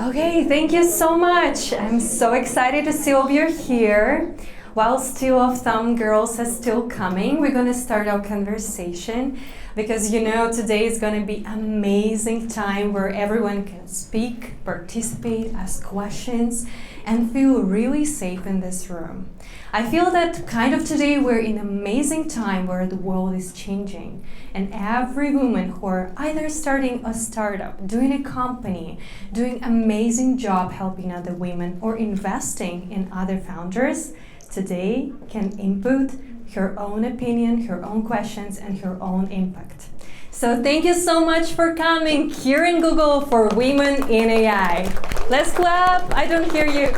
Okay, thank you so much. I'm so excited to see all of you here. While still of some girls are still coming, we're going to start our conversation because today is going to be an amazing time where everyone can speak, participate, ask questions, and feel really safe in this room. I feel that today we're in an amazing time where the world is changing, and every woman who are either starting a startup, doing a company, doing amazing job helping other women, or investing in other founders, today can input her own opinion, her own questions, and her own impact. So thank you so much for coming here in Google for Women in AI. Let's clap. I don't hear you.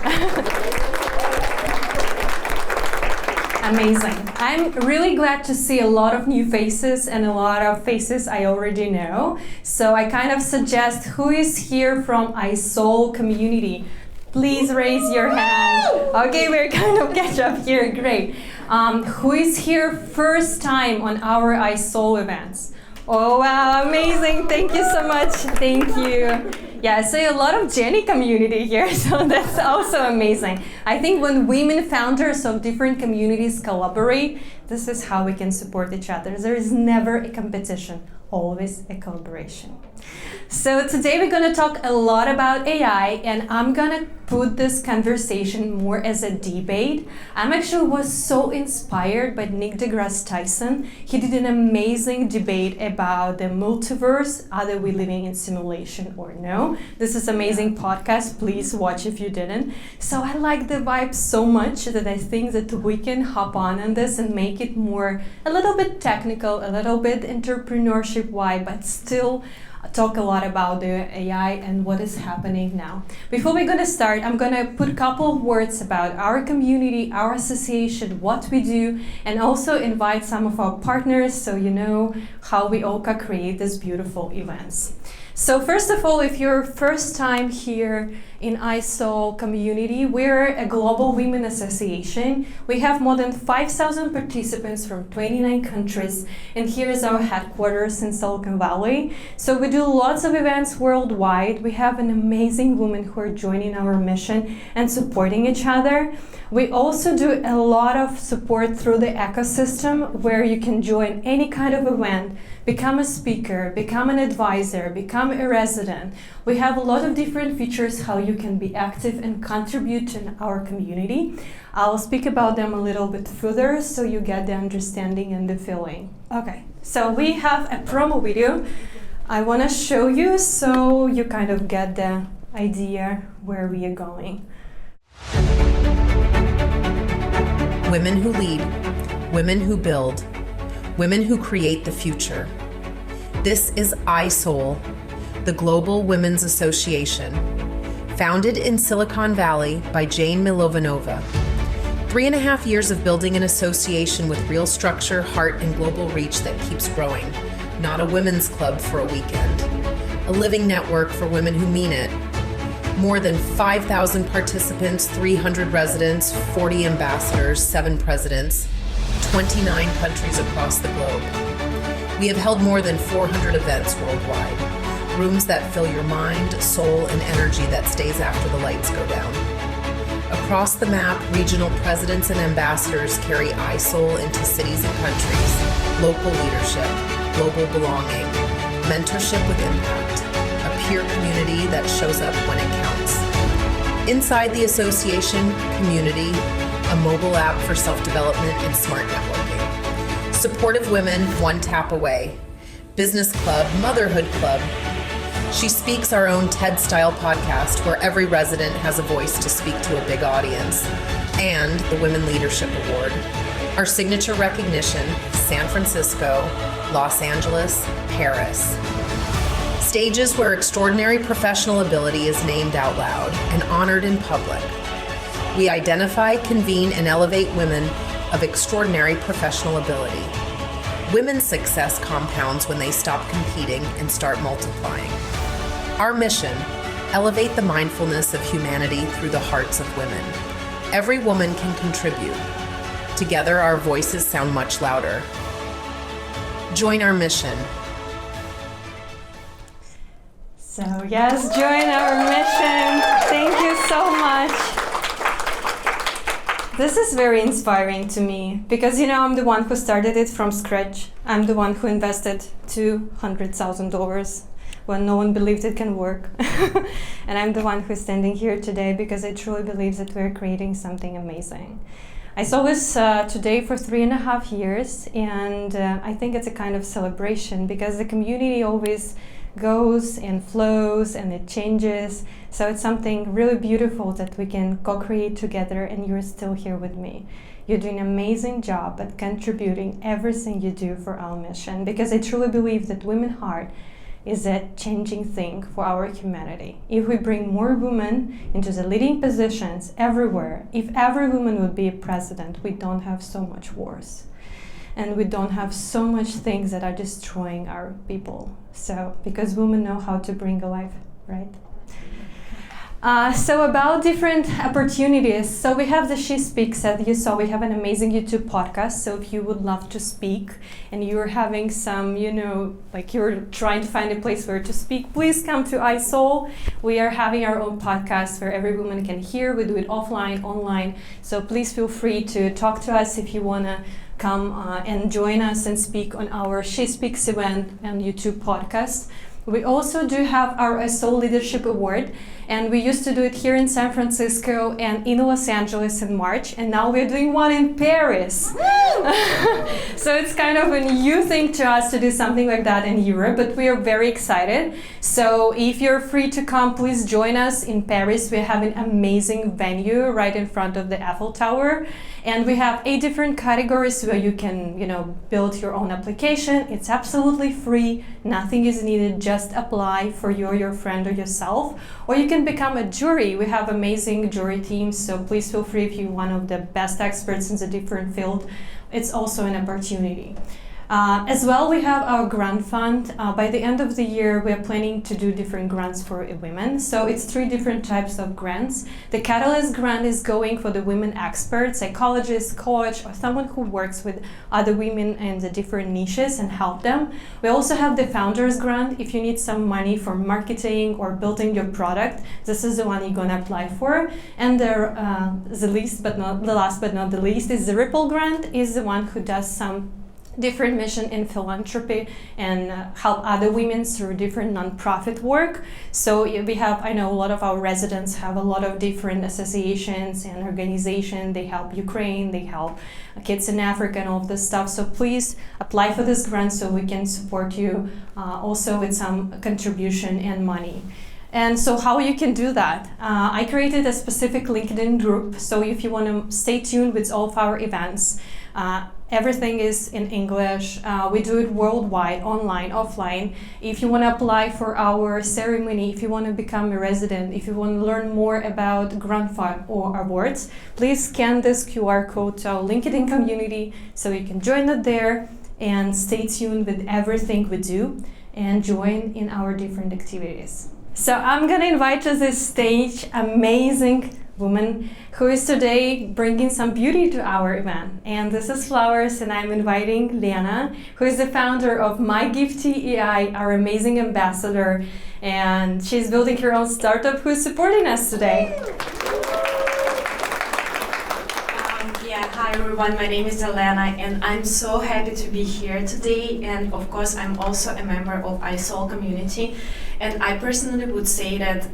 Amazing. I'm really glad to see a lot of new faces and a lot of faces I already know. So I suggest who is here from ISOUL community. Please raise your hand. Okay, we're catch up here. Great. Who is here first time on our ISOUL events? Oh wow, amazing. Thank you so much. Thank you. Yeah, I see a lot of Jenny community here, so that's also amazing. I think when women founders of different communities collaborate, this is how we can support each other. There is never a competition, always a collaboration. So today we're going to talk a lot about AI, and I'm going to put this conversation more as a debate. Was so inspired by Neil deGrasse Tyson. He did an amazing debate about the multiverse, are we living in simulation or no. This is amazing podcast, please watch if you didn't. So I like the vibe so much that I think that we can hop on this and make it a little bit technical, a little bit entrepreneurship vibe, but still talk a lot about the AI and what is happening now. Before we're going to start, I'm going to put a couple of words about our community, our association, what we do, and also invite some of our partners so you know how we all create these beautiful events. So first of all, if you're first time here in ISOUL community, we're a global women association. We have more than 5,000 participants from 29 countries, and here is our headquarters in Silicon Valley. So we do lots of events worldwide. We have an amazing women who are joining our mission and supporting each other. We also do a lot of support through the ecosystem where you can join any kind of event, become a speaker, become an advisor, become a resident. We have a lot of different features how you can be active and contribute to our community. I'll speak about them a little bit further so you get the understanding and the feeling. Okay, so we have a promo video I want to show you so you get the idea where we are going. Women who lead, women who build, women who create the future. This is ISOUL, the Global Women's Association, founded in Silicon Valley by Jane Milovanova. 3.5 years of building an association with real structure, heart, and global reach that keeps growing. Not a women's club for a weekend. A living network for women who mean it. More than 5,000 participants, 300 residents, 40 ambassadors, 7 presidents, 29 countries across the globe. We have held more than 400 events worldwide. Rooms that fill your mind, soul, and energy that stays after the lights go down. Across the map, regional presidents and ambassadors carry ISOUL into cities and countries. Local leadership, global belonging, mentorship with impact. A peer community that shows up when it counts. Inside the association community, a mobile app for self-development and smart networking. Supportive women, one tap away. Business club, motherhood club. She speaks our own TED-style podcast where every resident has a voice to speak to a big audience. And the Women Leadership Award. Our signature recognition, San Francisco, Los Angeles, Paris. Stages where extraordinary professional ability is named out loud and honored in public. We identify, convene, and elevate women of extraordinary professional ability. Women's success compounds when they stop competing and start multiplying. Our mission, elevate the mindfulness of humanity through the hearts of women. Every woman can contribute. Together, our voices sound much louder. Join our mission. So yes, join our mission. This is very inspiring to me because, you know, I'm the one who started it from scratch. I'm the one who invested $200,000 when no one believed it can work. And I'm the one who's standing here today because I truly believe that we're creating something amazing. I saw this today for 3.5 years, and I think it's a kind of celebration because the community always goes and flows and it changes. So it's something really beautiful that we can co-create together, and you're still here with me. You're doing an amazing job at contributing everything you do for our mission, because I truly believe that Women's Heart is a changing thing for our humanity. If we bring more women into the leading positions everywhere, if every woman would be a president, we don't have so much wars. And we don't have so much things that are destroying our people. So, because women know how to bring a life, right? So about different opportunities. So we have the She Speaks, as you saw, we have an amazing YouTube podcast. So if you would love to speak and you're having some, you know, like you're trying to find a place where to speak, please come to ISOUL. We are having our own podcast where every woman can hear. We do it offline, online. So please feel free to talk to us if you want to come and join us and speak on our She Speaks event and YouTube podcast. We also do have our ISOUL Leadership Award, and we used to do it here in San Francisco and in Los Angeles in March, and now we're doing one in Paris. So it's kind of a new thing to us to do something like that in Europe, but we are very excited. So if you're free to come, please join us in Paris. We have an amazing venue right in front of the Eiffel Tower. And we have 8 different categories where you can, you know, build your own application. It's absolutely free. Nothing is needed. Just apply for you or your friend or yourself. Or you can become a jury. We have amazing jury teams. So please feel free if you're one of the best experts in the different field. It's also an opportunity. As well, we have our grant fund. By the end of the year, we are planning to do different grants for women. So it's 3 different types of grants. The Catalyst grant is going for the women experts, psychologists, coach, or someone who works with other women in the different niches and help them. We also have the Founders grant. If you need some money for marketing or building your product, this is the one you're gonna apply for. And the last but not the least is the Ripple grant, is the one who does some different mission in philanthropy and help other women through different nonprofit work. So we have, I know a lot of our residents have a lot of different associations and organizations. They help Ukraine, they help kids in Africa and all of this stuff. So please apply for this grant so we can support you also with some contribution and money. And so how you can do that? I created a specific LinkedIn group. So if you want to stay tuned with all of our events, everything is in English. We do it worldwide, online, offline. If you want to apply for our ceremony, if you want to become a resident, if you want to learn more about grant fund or awards, please scan this QR code to our LinkedIn community so you can join it there and stay tuned with everything we do and join in our different activities. So I'm going to invite to this stage amazing woman who is today bringing some beauty to our event. And this is Flowers, and I'm inviting Lena, who is the founder of MyGifty.ai, our amazing ambassador. And she's building her own startup who is supporting us today. Hi everyone, my name is Elena and I'm so happy to be here today, and of course I'm also a member of ISOUL community, and I personally would say that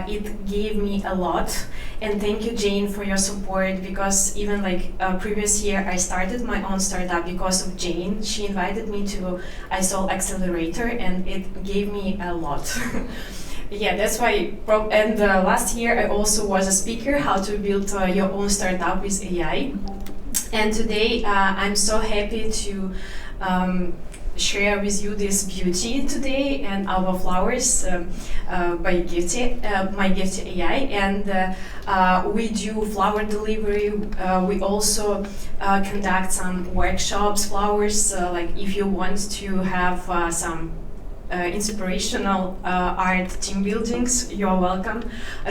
it gave me a lot, and thank you Jane for your support, because even like previous year I started my own startup because of Jane. She invited me to ISOUL Accelerator and it gave me a lot. Yeah, that's why, and last year I also was a speaker, how to build your own startup with AI. And today I'm so happy to share with you this beauty today and our flowers by MyGifty.ai. And we do flower delivery. We also conduct some workshops, flowers, like if you want to have some inspirational art team buildings, you're welcome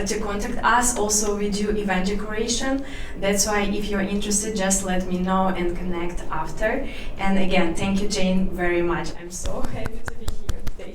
to contact us. Also, we do event decoration. That's why if you're interested, just let me know and connect after. And again, thank you, Jane, very much. I'm so happy to be here today.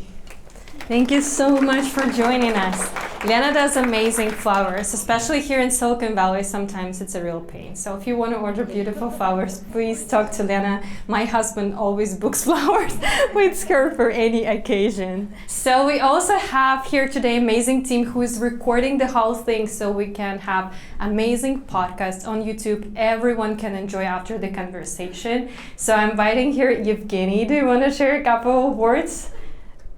Thank you so much for joining us. Lena does amazing flowers, especially here in Silicon Valley. Sometimes it's a real pain. So if you want to order beautiful flowers, please talk to Lena. My husband always books flowers with her for any occasion. So we also have here today amazing team who is recording the whole thing so we can have amazing podcast on YouTube everyone can enjoy after the conversation. So I'm inviting here Evgeny. Do you want to share a couple of words?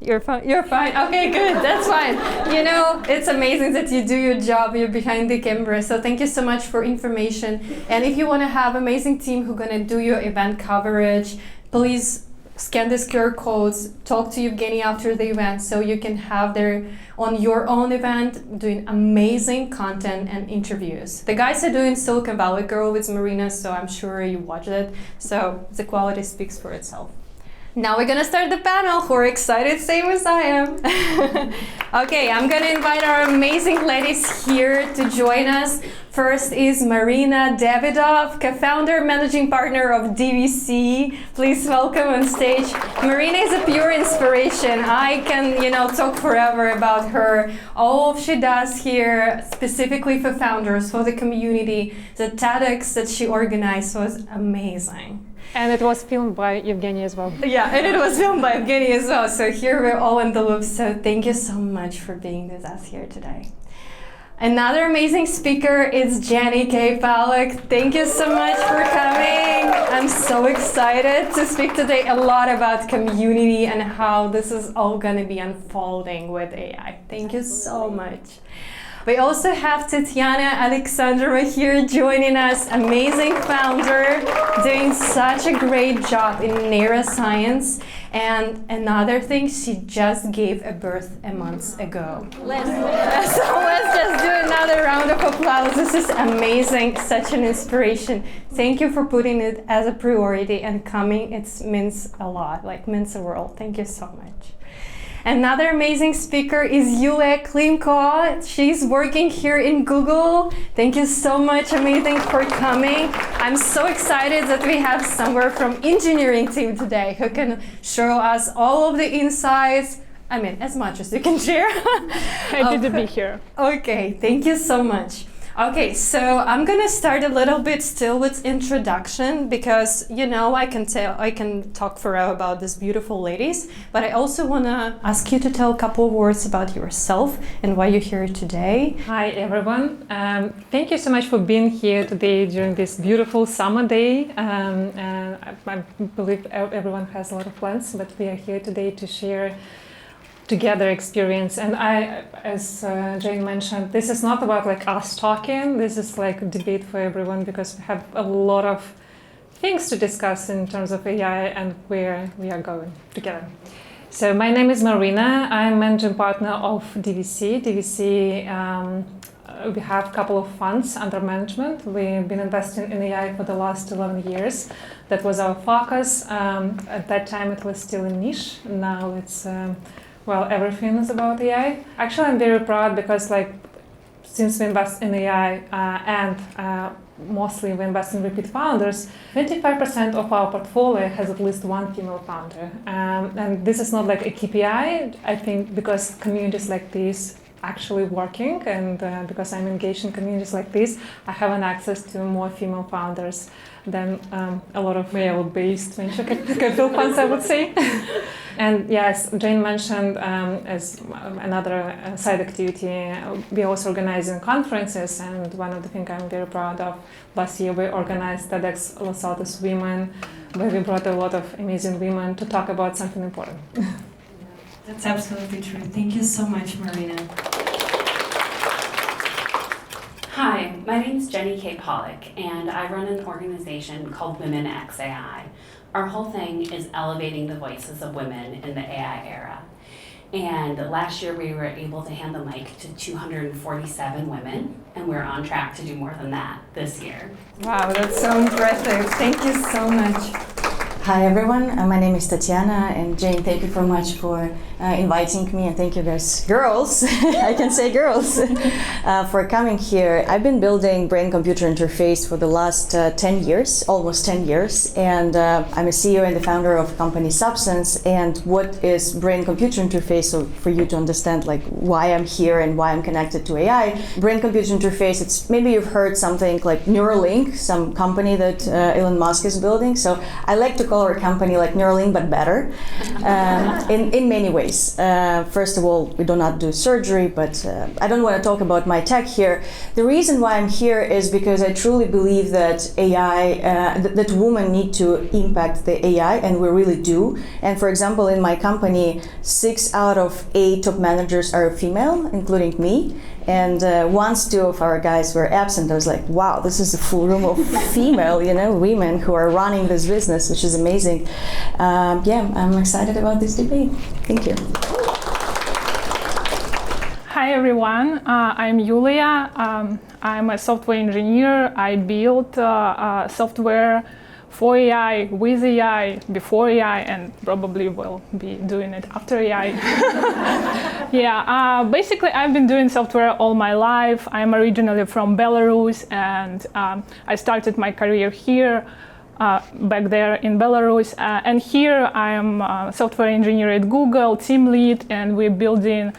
You're fine. You're fine. Okay, good. That's fine. You know, it's amazing that you do your job. You're behind the camera. So thank you so much for information. And if you want to have amazing team who are going to do your event coverage, please scan these QR codes. Talk to Evgeny after the event so you can have their on your own event doing amazing content and interviews. The guys are doing Silicon Valley Girl with Marina, so I'm sure you watched it. So the quality speaks for itself. Now we're gonna start the panel. Who are excited, same as I am. Okay, I'm gonna invite our amazing ladies here to join us. First is Marina Davidova, co-founder, managing partner of DVC. Please welcome on stage. Marina is a pure inspiration. I can, talk forever about her. All she does here, specifically for founders, for the community, the TEDx that she organized was amazing. And it was filmed by Evgeny as well. Yeah, and it was filmed by Evgeny as well. So here we're all in the loop. So thank you so much for being with us here today. Another amazing speaker is Kay Pollock. Thank you so much for coming. I'm so excited to speak today a lot about community and how this is all going to be unfolding with AI. Thank you so much. We also have Tetiana Aleksandrova here joining us, amazing founder, doing such a great job in neuroscience. And another thing, she just gave a birth a month ago. So let's just do another round of applause. This is amazing, such an inspiration. Thank you for putting it as a priority and coming. It means a lot, means the world. Thank you so much. Another amazing speaker is Yulia Klimko. She's working here in Google. Thank you so much, amazing, for coming. I'm so excited that we have someone from engineering team today who can show us all of the insights. I mean, as much as you can share. Happy to be here. Okay, thank you so much. Okay, so I'm gonna start a little bit still with introduction because I can talk forever about these beautiful ladies, but I also wanna ask you to tell a couple of words about yourself and why you're here today. Hi everyone. Thank you so much for being here today during this beautiful summer day. I believe everyone has a lot of plans, but we are here today to share together experience. And as Jane mentioned, this is not about us talking. This is a debate for everyone because we have a lot of things to discuss in terms of AI and where we are going together. So my name is Marina. I'm managing partner of DVC. DVC, we have a couple of funds under management. We've been investing in AI for the last 11 years. That was our focus. At that time, it was still a niche. Now it's everything is about AI. Actually, I'm very proud because since we invest in AI and mostly we invest in repeat founders, 25% of our portfolio has at least one female founder. And this is not a KPI, I think, because communities like this actually working and because I'm engaged in communities like this, I have an access to more female founders than a lot of male-based venture capital funds, I would say. And yes, Jane mentioned as another side activity, we also organizing conferences, and one of the things I'm very proud of, last year we organized TEDx Los Altos Women, where we brought a lot of amazing women to talk about something important. That's absolutely true. Thank you so much, Marina. Hi, my name is Kay Pollock, and I run an organization called Women X AI. Our whole thing is elevating the voices of women in the AI era. And last year we were able to hand the mic to 247 women, and we're on track to do more than that this year. Wow, that's so impressive. Thank you so much. Hi everyone, my name is Tetiana, and Jane, thank you very much for inviting me, and thank you guys, girls, I can say girls, for coming here. I've been building brain-computer interface for the last 10 years, almost 10 years, and I'm a CEO and the founder of company Subsense. And what is brain-computer interface, so for you to understand like why I'm here and why I'm connected to AI. Brain-computer interface, it's maybe you've heard something like Neuralink, some company that Elon Musk is building. So I like to call our company like Neuralink, but better in many ways. First of all, we do not do surgery, but I don't want to talk about my tech here. The reason why I'm here is because I truly believe that AI, that women need to impact the AI, and we really do. And for example, in my company, 6 out of 8 top managers are female, including me. And once 2 of our guys were absent, I was like, wow, this is a full room of female, women who are running this business, which is amazing. I'm excited about this debate. Thank you. Hi everyone, I'm Yulia. I'm a software engineer. I built software for AI, with AI, before AI, and probably will be doing it after AI. Basically I've been doing software all my life. I'm originally from Belarus, and I started my career here, back there in Belarus. And here I am a software engineer at Google, team lead, and we're building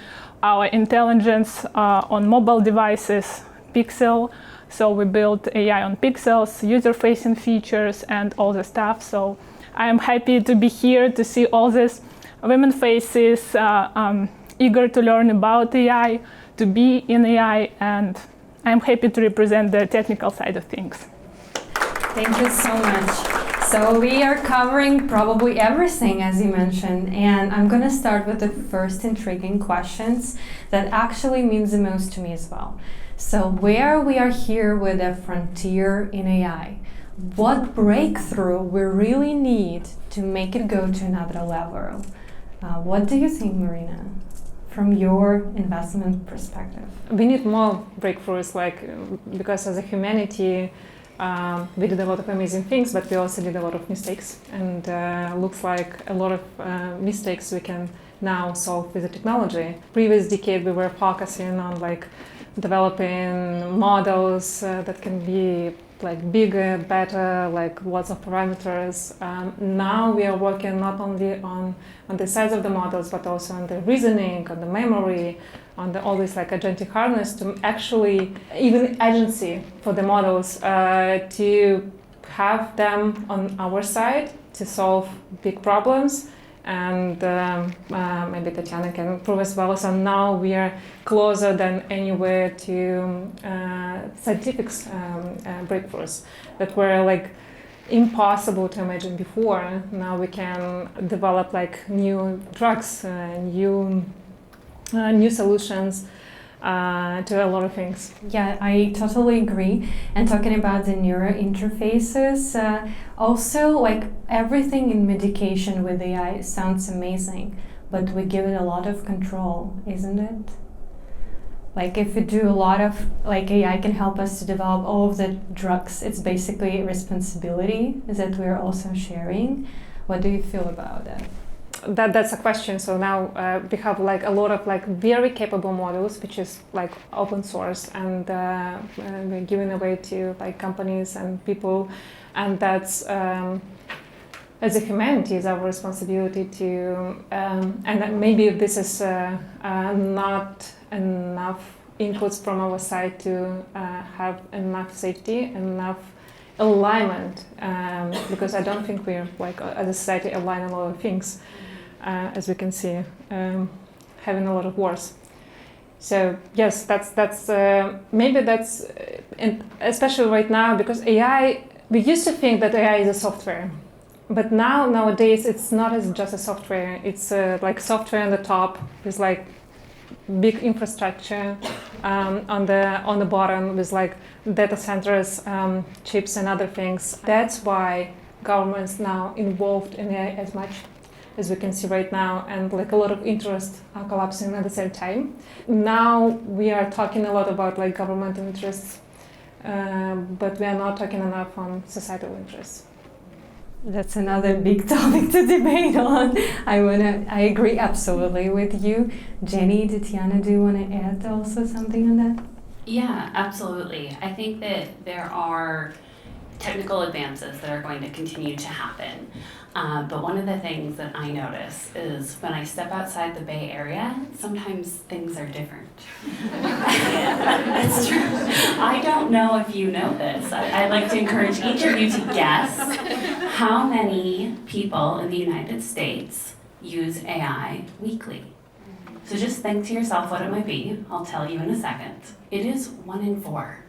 our intelligence on mobile devices, Pixel. So we built AI on pixels, user-facing features, and all the stuff. So I'm happy to be here to see all these women faces, eager to learn about AI, to be in AI, and I'm happy to represent the technical side of things. Thank you so much. So we are covering probably everything, as you mentioned, and I'm going to start with the first intriguing questions that actually means the most to me as well. So where we are here with a frontier in AI, what breakthrough we really need to make it go to another level? What do you think, Marina, from your investment perspective? We need more breakthroughs, because as a humanity, we did a lot of amazing things, but we also did a lot of mistakes. And looks like a lot of mistakes we can now solve with the technology. Previous decade, we were focusing on developing models that can be bigger, better, lots of parameters. Now we are working not only on the size of the models, but also on the reasoning, on the memory, on all this agentic harness to actually even agency for the models to have them on our side to solve big problems. And maybe Tetiana can prove as well. So now we are closer than anywhere to scientific breakthroughs that were impossible to imagine before. Now we can develop new drugs, new solutions to a lot of things. Yeah, I totally agree. And talking about the neuro interfaces, also everything in medication with AI sounds amazing, but we give it a lot of control, isn't it? If we do a lot of, AI can help us to develop all of the drugs, it's basically a responsibility that we're also sharing. What do you feel about that? That's a question. So now we have a lot of very capable models, which is open source, and we're giving away to companies and people, and that's as a humanity is our responsibility to and maybe this is not enough inputs from our side to have enough safety, enough alignment, because I don't think we're as a society align a lot of things. As we can see, having a lot of wars. So yes, that's maybe that's, and especially right now, because AI, we used to think that AI is a software, but nowadays it's not as just a software. It's software on the top with big infrastructure on the bottom with data centers, chips and other things. That's why governments now involved in AI as much as we can see right now, and a lot of interests are collapsing at the same time. Now we are talking a lot about governmental interests, but we are not talking enough on societal interests. That's another big topic to debate on. I agree absolutely with you. Jenny, Tetiana, do you want to add also something on that? Yeah, absolutely. I think that there are technical advances that are going to continue to happen. But one of the things that I notice is when I step outside the Bay Area, sometimes things are different. It's true. I don't know if you know this. I'd like to encourage each of you to guess how many people in the United States use AI weekly. So just think to yourself what it might be. I'll tell you in a second. It is 1 in 4.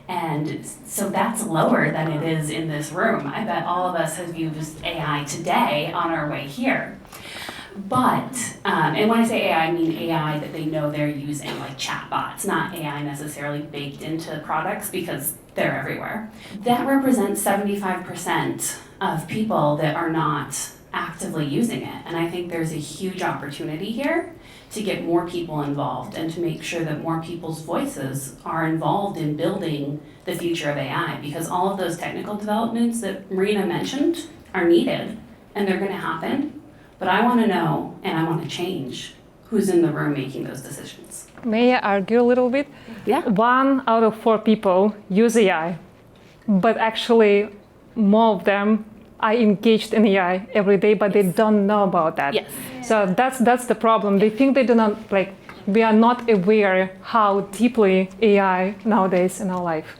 And so that's lower than it is in this room. I bet all of us have used AI today on our way here. But, and when I say AI, I mean AI that they know they're using, like chatbots, not AI necessarily baked into products because they're everywhere. That represents 75% of people that are not actively using it. And I think there's a huge opportunity here to get more people involved and to make sure that more people's voices are involved in building the future of AI, because all of those technical developments that Marina mentioned are needed and they're going to happen. But I want to know and I want to change who's in the room making those decisions. May I argue a little bit? Yeah. 1 out of 4 people use AI, but actually more of them are engaged in AI every day, but they don't know about that. Yes. So that's the problem. They think they do not, we are not aware how deeply AI nowadays in our life.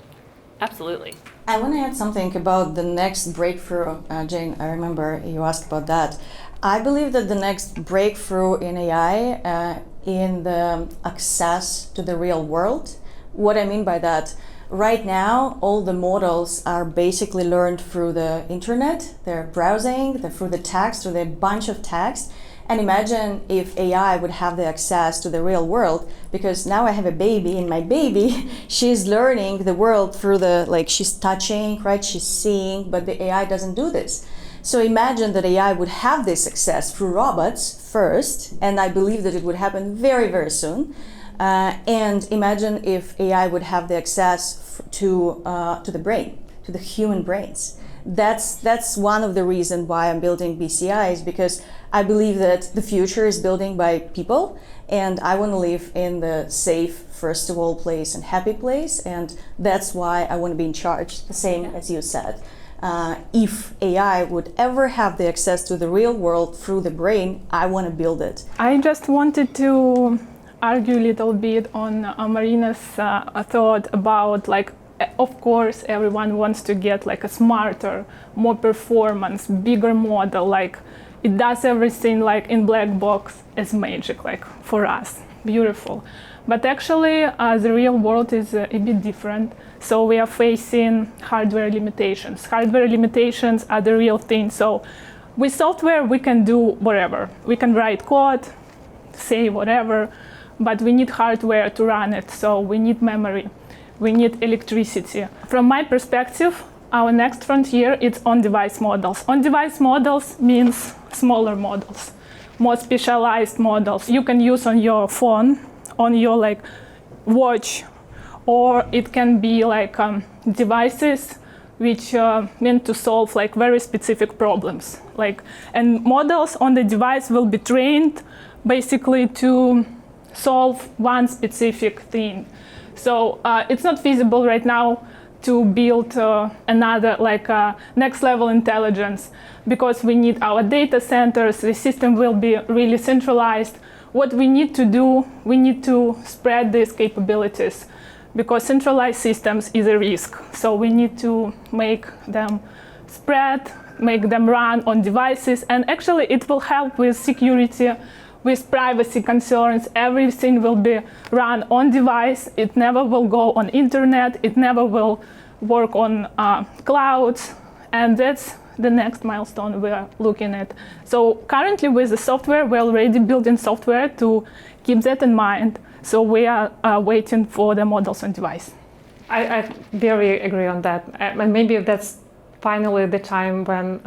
Absolutely. I want to add something about the next breakthrough. Jane, I remember you asked about that. I believe that the next breakthrough in AI, in the access to the real world. What I mean by that, right now, all the models are basically learned through the internet. They're browsing, they're through the text, through a bunch of text. And imagine if AI would have the access to the real world, because now I have a baby, and my baby, she's learning the world through she's touching, right? She's seeing, but the AI doesn't do this. So imagine that AI would have this access through robots first, and I believe that it would happen very, very soon. And imagine if AI would have the access to the brain, to the human brains. That's one of the reasons why I'm building BCIs, because I believe that the future is building by people, and I want to live in the safe, first of all, place and happy place, and that's why I want to be in charge, the same as you said. If AI would ever have the access to the real world through the brain, I want to build it. I just wanted to argue a little bit on Marina's thought about of course everyone wants to get a smarter, more performance, bigger model, it does everything in black box as magic, for us, beautiful. But actually the real world is a bit different. So we are facing hardware limitations. Hardware limitations are the real thing. So with software we can do whatever. We can write code, say whatever, but we need hardware to run it. So we need memory, we need electricity. From my perspective, our next frontier is on-device models. On-device models means smaller models, more specialized models you can use on your phone, on your watch, or it can be devices which are meant to solve very specific problems. And models on the device will be trained basically to solve one specific thing. So it's not feasible right now to build another next level intelligence, because we need our data centers, the system will be really centralized. What we need to do, we need to spread these capabilities, because centralized systems is a risk. So we need to make them spread, make them run on devices, and actually it will help with security, with privacy concerns. Everything will be run on device. It never will go on internet. It never will work on clouds. And that's the next milestone we're looking at. So currently with the software, we're already building software to keep that in mind. So we are waiting for the models on device. I very agree on that. And maybe that's finally the time when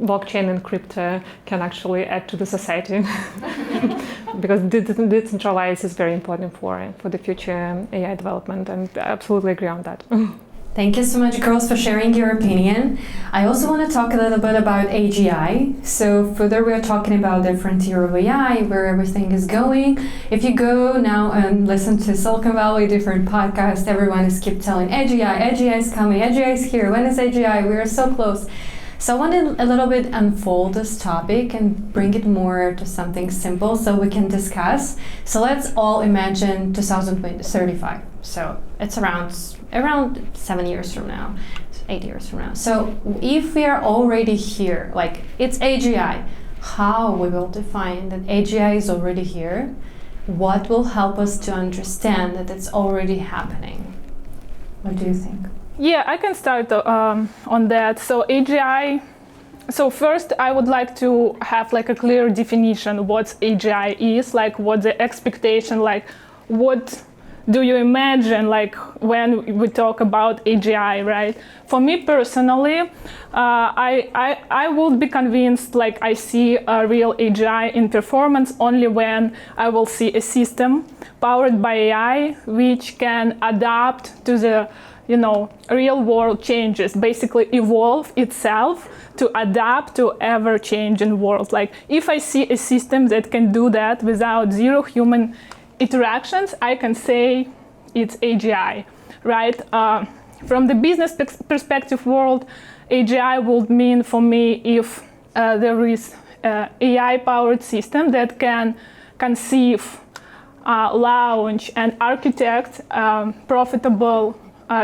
blockchain and crypto can actually add to the society. Because decentralized is very important for the future AI development, and I absolutely agree on that. Thank you so much, girls, for sharing your opinion. I also want to talk a little bit about AGI. So further, we are talking about the frontier of AI, where everything is going. If you go now and listen to Silicon Valley, different podcasts, everyone is keep telling AGI is coming, AGI is here, when is AGI? We are so close. So I want to a little bit unfold this topic and bring it more to something simple so we can discuss. So let's all imagine 2035. So it's around 7 years from now, 8 years from now. So if we are already here, like it's AGI, how we will define that AGI is already here? What will help us to understand that it's already happening? What do you think? Yeah, I can start on that. So AGI, so first I would like to have like a clear definition what AGI is, like what the expectation, like what do you imagine like when we talk about AGI, right? For me personally, I would be convinced like I see a real AGI in performance only when I will see a system powered by AI which can adapt to the real world changes, basically evolve itself to adapt to ever-changing world. Like if I see a system that can do that without zero human interactions, I can say it's AGI, right? From the business perspective world, AGI would mean for me if there is an AI-powered system that can conceive, launch, and architect profitable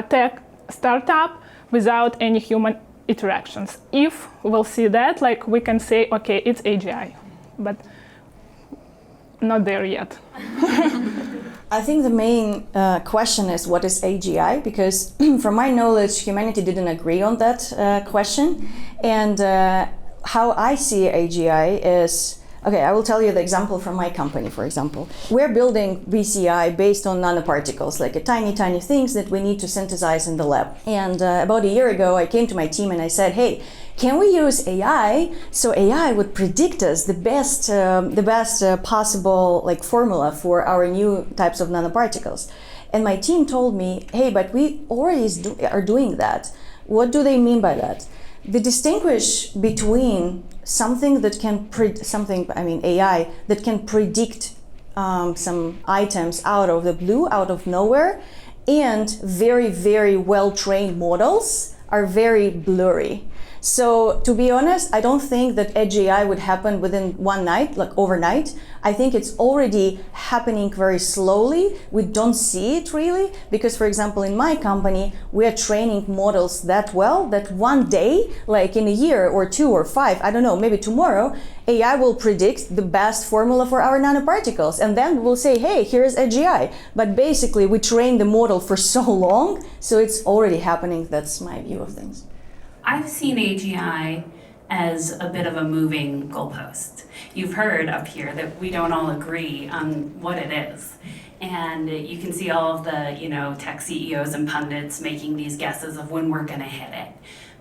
tech startup without any human interactions. If we'll see that, like we can say, okay, it's AGI, but not there yet. I think the main question is what is AGI, because from my knowledge, humanity didn't agree on that question. And how I see AGI is, okay, I will tell you the example from my company, for example. We're building BCI based on nanoparticles, like a tiny things that we need to synthesize in the lab. And about a year ago, I came to my team and I said, hey, can we use AI so AI would predict us the best possible like formula for our new types of nanoparticles? And my team told me, hey, but we already are doing that. What do they mean by that? They distinguish between something that can AI that can predict some items out of the blue, out of nowhere, and very well trained models are very blurry. So to be honest, I don't think that AGI would happen within one night, like overnight. I think it's already happening very slowly. We don't see it really, because for example, in my company, we are training models that well that one day, like in a year or 2 or 5, I don't know, maybe tomorrow, AI will predict the best formula for our nanoparticles. And then we'll say, hey, here's AGI. But basically, we trained the model for so long, so it's already happening. That's my view of things. I've seen AGI as a bit of a moving goalpost. You've heard up here that we don't all agree on what it is. And you can see all of the, tech CEOs and pundits making these guesses of when we're gonna hit it.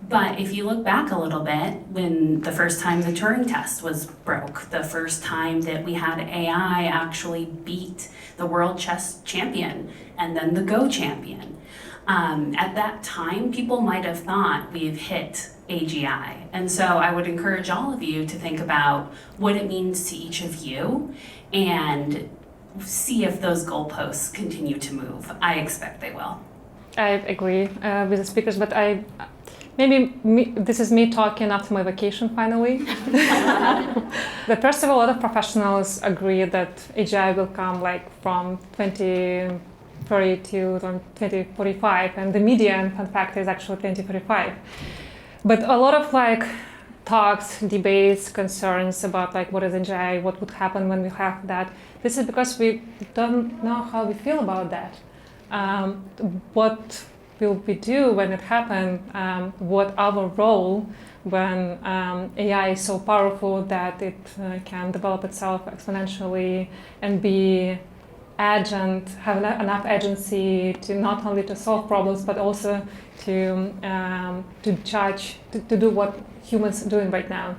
But if you look back a little bit, when the first time the Turing test was broke, the first time that we had AI actually beat the world chess champion and then the Go champion, at that time, people might have thought we've hit AGI. And so I would encourage all of you to think about what it means to each of you and see if those goalposts continue to move. I expect they will. I agree with the speakers, but this is me talking after my vacation finally. But first of all, a lot of professionals agree that AGI will come like from 2030 to 2045, and the median, fun fact, is actually 2045. But a lot of talks, debates, concerns about what is AGI, what would happen when we have that. This is because we don't know how we feel about that. What will we do when it happens? What our role when AI is so powerful that it can develop itself exponentially and be agent, have enough agency to not only to solve problems but also to judge, to do what humans are doing right now.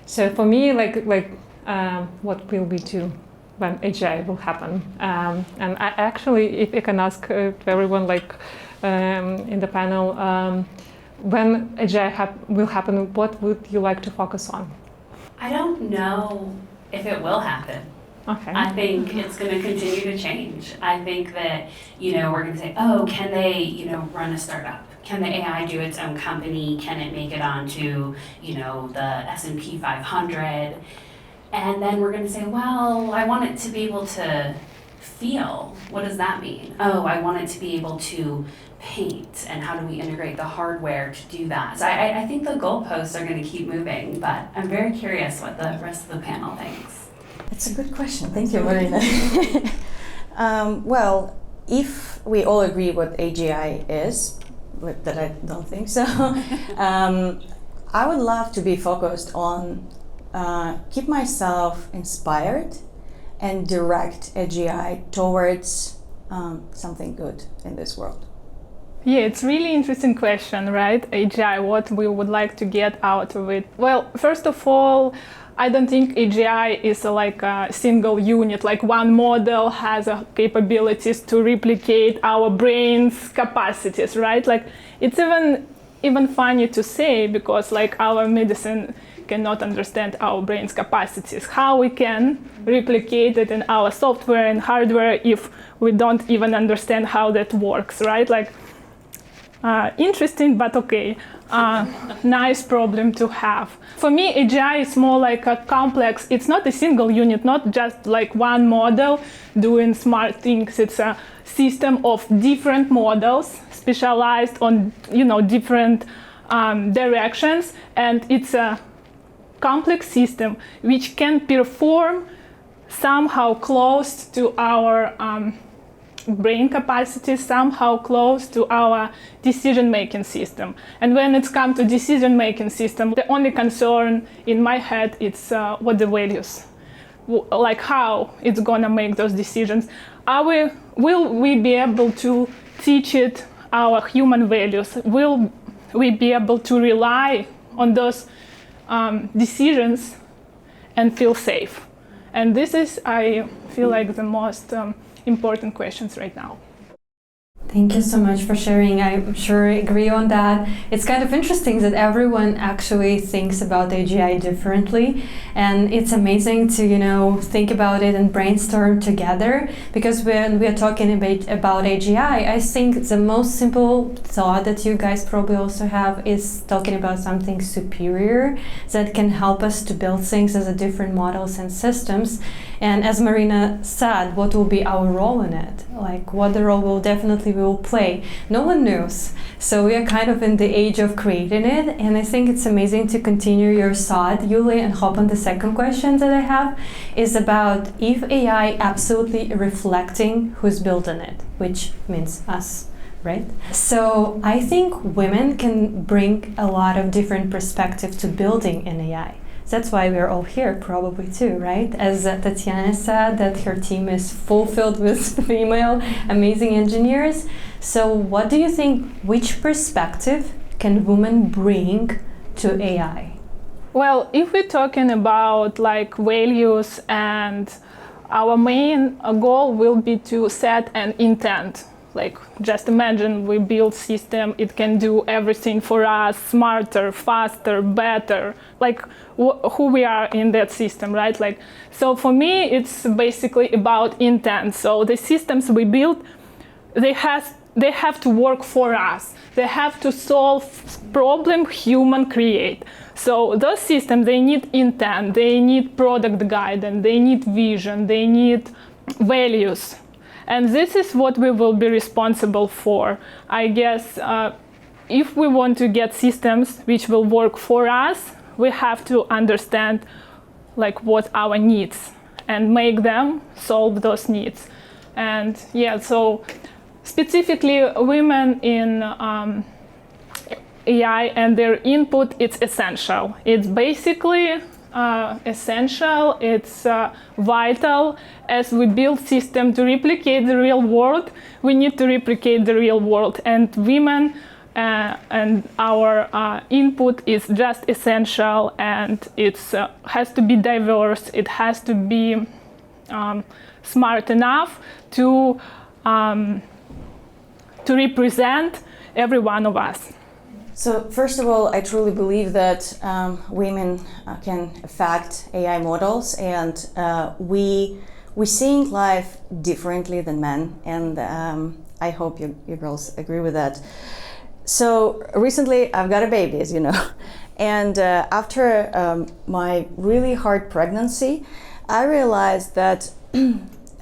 So for me, what will we do when AGI will happen? And I actually, if I can ask to everyone, in the panel. When AGI will happen, what would you like to focus on? I don't know if it will happen. Okay. I think it's going to continue to change. I think that, we're going to say, oh, can they, run a startup? Can the AI do its own company? Can it make it onto, the S&P 500? And then we're going to say, well, I want it to be able to feel. What does that mean? Oh, I want it to be able to paint, and how do we integrate the hardware to do that? So I think the goalposts are going to keep moving, but I'm very curious what the rest of the panel thinks. That's a good question. Thank you, Marina. Well, if we all agree what AGI is, but that I don't think so, I would love to be focused on keep myself inspired and direct AGI towards something good in this world. Yeah, it's really interesting question, right? AGI, what we would like to get out of it. Well, first of all, I don't think AGI is like a single unit, like one model has capabilities to replicate our brain's capacities, right? Like it's even funny to say, because like our medicine cannot understand our brain's capacities. How we can replicate it in our software and hardware if we don't even understand how that works, right? Like interesting, but okay. Nice problem to have. For me, AGI is more like a complex. It's not a single unit, not just like one model doing smart things. It's a system of different models specialized on, different directions, and it's a complex system which can perform somehow close to our brain capacity, somehow close to our decision-making system. And when it's come to decision-making system, the only concern in my head is what the values, like how it's gonna make those decisions. Will we be able to teach it our human values? Will we be able to rely on those decisions and feel safe? And this is, I feel like, the most important questions right now. Thank you so much for sharing. I'm sure I agree on that. It's kind of interesting that everyone actually thinks about AGI differently, and it's amazing to think about it and brainstorm together, because when we are talking about AGI, I think the most simple thought that you guys probably also have is talking about something superior that can help us to build things as a different models and systems. And as Marina said, what will be our role in it? Like what the role we will play. No one knows. So we are kind of in the age of creating it. And I think it's amazing to continue your thought, Yuli, and hop on the second question that I have is about if AI absolutely reflecting who's building it, which means us. Right? So I think women can bring a lot of different perspective to building an AI. That's why we're all here, probably too, right? As Tetiana said, that her team is fulfilled with female amazing engineers. So what do you think, which perspective can women bring to AI? Well, if we're talking about like values, and our main goal will be to set an intent. Like, just imagine we build system, it can do everything for us, smarter, faster, better, like who we are in that system, right? Like, so for me, it's basically about intent. So the systems we build, they have to work for us. They have to solve problem human create. So those systems, they need intent, they need product guidance, they need vision, they need values. And this is what we will be responsible for. I guess if we want to get systems which will work for us, we have to understand like what our needs and make them solve those needs. And yeah, so specifically women in AI and their input, it's essential. It's basically essential, it's vital. As we build system to replicate the real world, we need to replicate the real world, and women and our input is just essential, and it has to be diverse, it has to be smart enough to to represent every one of us. So first of all, I truly believe that women can affect AI models, and we seeing life differently than men, and I hope you girls agree with that. So recently I've got a baby, as you know, and after my really hard pregnancy, I realized that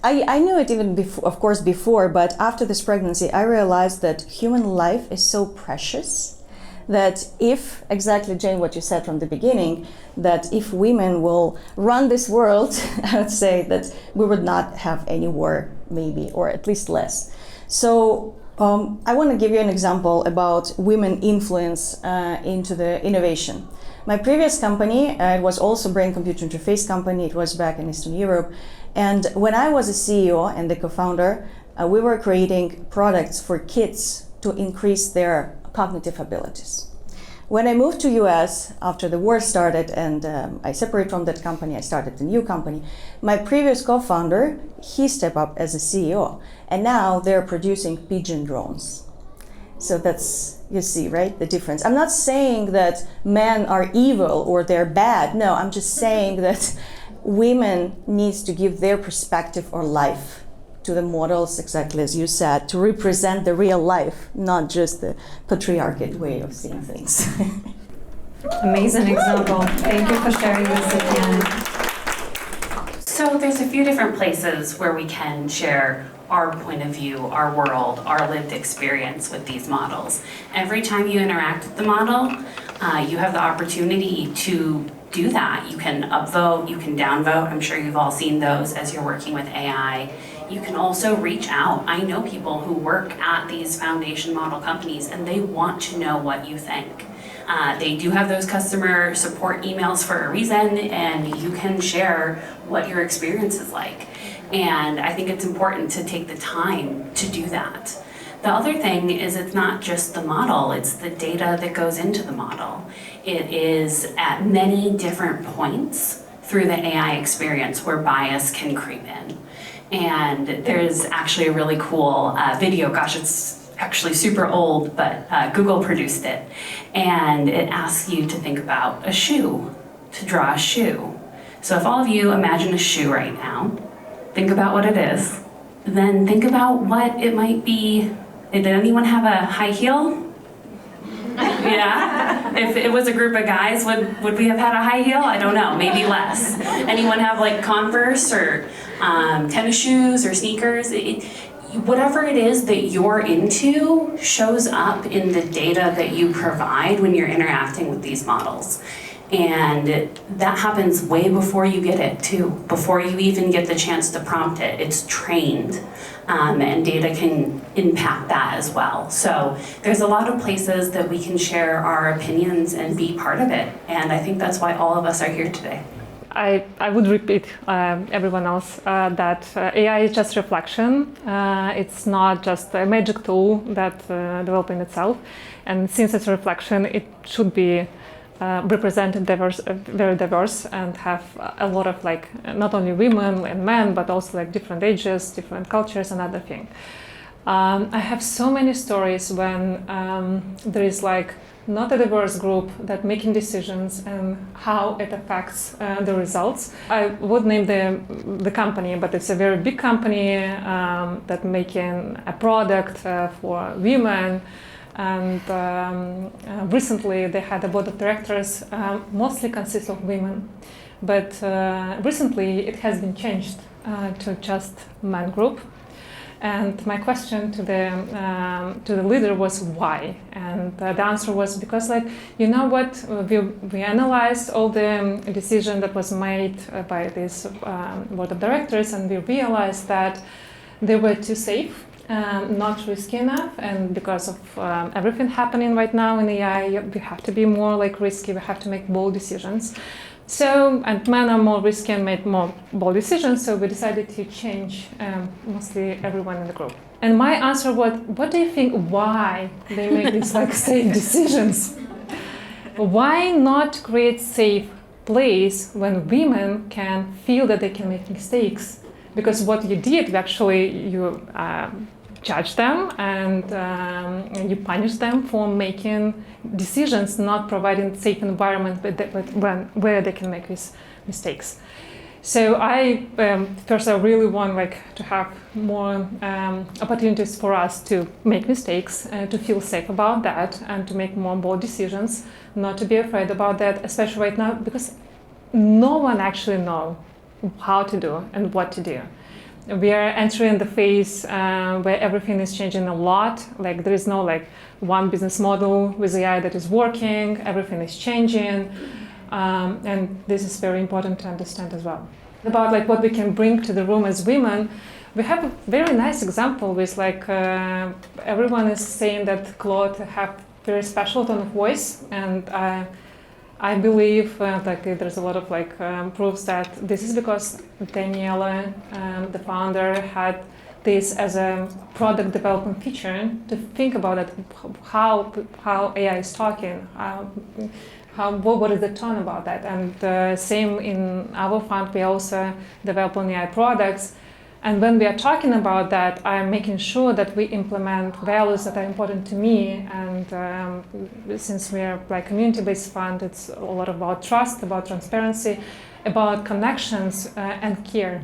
I knew it even before, of course, but after this pregnancy, I realized that human life is so precious that if, exactly, Jane, what you said from the beginning, that if women will run this world, I would say that we would not have any war, maybe, or at least less. So I want to give you an example about women influence into the innovation. My previous company, it was also brain-computer interface company. It was back in Eastern Europe. And when I was a CEO and the co-founder, we were creating products for kids to increase their cognitive abilities. When I moved to US after the war started and I separated from that company, I started a new company. My previous co-founder, he stepped up as a CEO, and now they're producing pigeon drones. So that's, you see, right, the difference. I'm not saying that men are evil or they're bad. No, I'm just saying that women needs to give their perspective or life to the models, exactly as you said, to represent the real life, not just the patriarchate way of seeing things. Amazing example. Thank you for sharing this, Tetiana. So there's a few different places where we can share our point of view, our world, our lived experience with these models. Every time you interact with the model, you have the opportunity to do that. You can upvote, you can downvote. I'm sure you've all seen those as you're working with AI. You can also reach out. I know people who work at these foundation model companies and they want to know what you think. They do have those customer support emails for a reason, and you can share what your experience is like. And I think it's important to take the time to do that. The other thing is it's not just the model, it's the data that goes into the model. It is at many different points through the AI experience where bias can creep in. And there's actually a really cool video, gosh, it's actually super old, but Google produced it. And it asks you to think about a shoe, to draw a shoe. So if all of you imagine a shoe right now, think about what it is, then think about what it might be. Did anyone have a high heel? Yeah? If it was a group of guys, would we have had a high heel? I don't know, maybe less. Anyone have like Converse or tennis shoes or sneakers? Whatever it is that you're into shows up in the data that you provide when you're interacting with these models. And that happens way before you get it too, before you even get the chance to prompt it. It's trained, and data can impact that as well. So there's a lot of places that we can share our opinions and be part of it. And I think that's why all of us are here today. I would repeat everyone else that AI is just reflection. It's not just a magic tool that develops in itself. And since it's a reflection, it should be represented very diverse, and have a lot of like not only women and men, but also like different ages, different cultures, and other things. I have so many stories when there is like not a diverse group that making decisions and how it affects the results. I would name the company, but it's a very big company that making a product for women. And recently they had a board of directors mostly consist of women, but recently it has been changed to just men group. And my question to the leader was why, and the answer was because, like, you know what, we analyzed all the decision that was made by this board of directors, and we realized that they were too safe. Not risky enough, and because of everything happening right now in AI, we have to be more like risky, we have to make bold decisions. So, and men are more risky and made more bold decisions, so we decided to change mostly everyone in the group. And my answer was, what do you think, why they make these like safe decisions? Why not create safe place when women can feel that they can make mistakes? Because what you did, actually, you judge them and you punish them for making decisions, not providing safe environment where they can make these mistakes. So I really want to have more opportunities for us to make mistakes, to feel safe about that, and to make more bold decisions, not to be afraid about that, especially right now, because no one actually knows how to do and what to do. We are entering the phase where everything is changing a lot. Like there is no one business model with AI that is working. Everything is changing, and this is very important to understand as well. About what we can bring to the room as women, we have a very nice example with everyone is saying that Claude have very special tone of voice, and I believe there's a lot of proofs that this is because Daniela, the founder, had this as a product development feature to think about it, how AI is talking, what is the tone about that, and same in our fund, we also develop on AI products. And when we are talking about that, I'm making sure that we implement values that are important to me. And since we are community-based fund, it's a lot about trust, about transparency, about connections and care.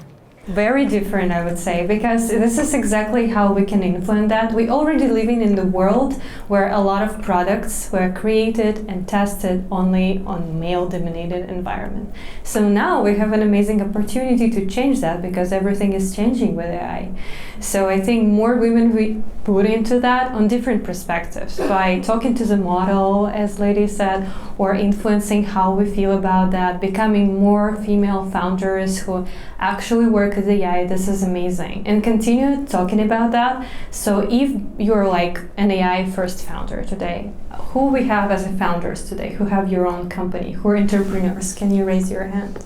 Very different, I would say, because this is exactly how we can influence that. We already living in the world where a lot of products were created and tested only on male-dominated environment. So now we have an amazing opportunity to change that because everything is changing with AI. So I think more women we put into that on different perspectives by talking to the model, as Lady said, or influencing how we feel about that, becoming more female founders who actually work with AI. This is amazing, and continue talking about that. So if you're an AI first founder today, who we have as founders today, who have your own company, who are entrepreneurs, can you raise your hand?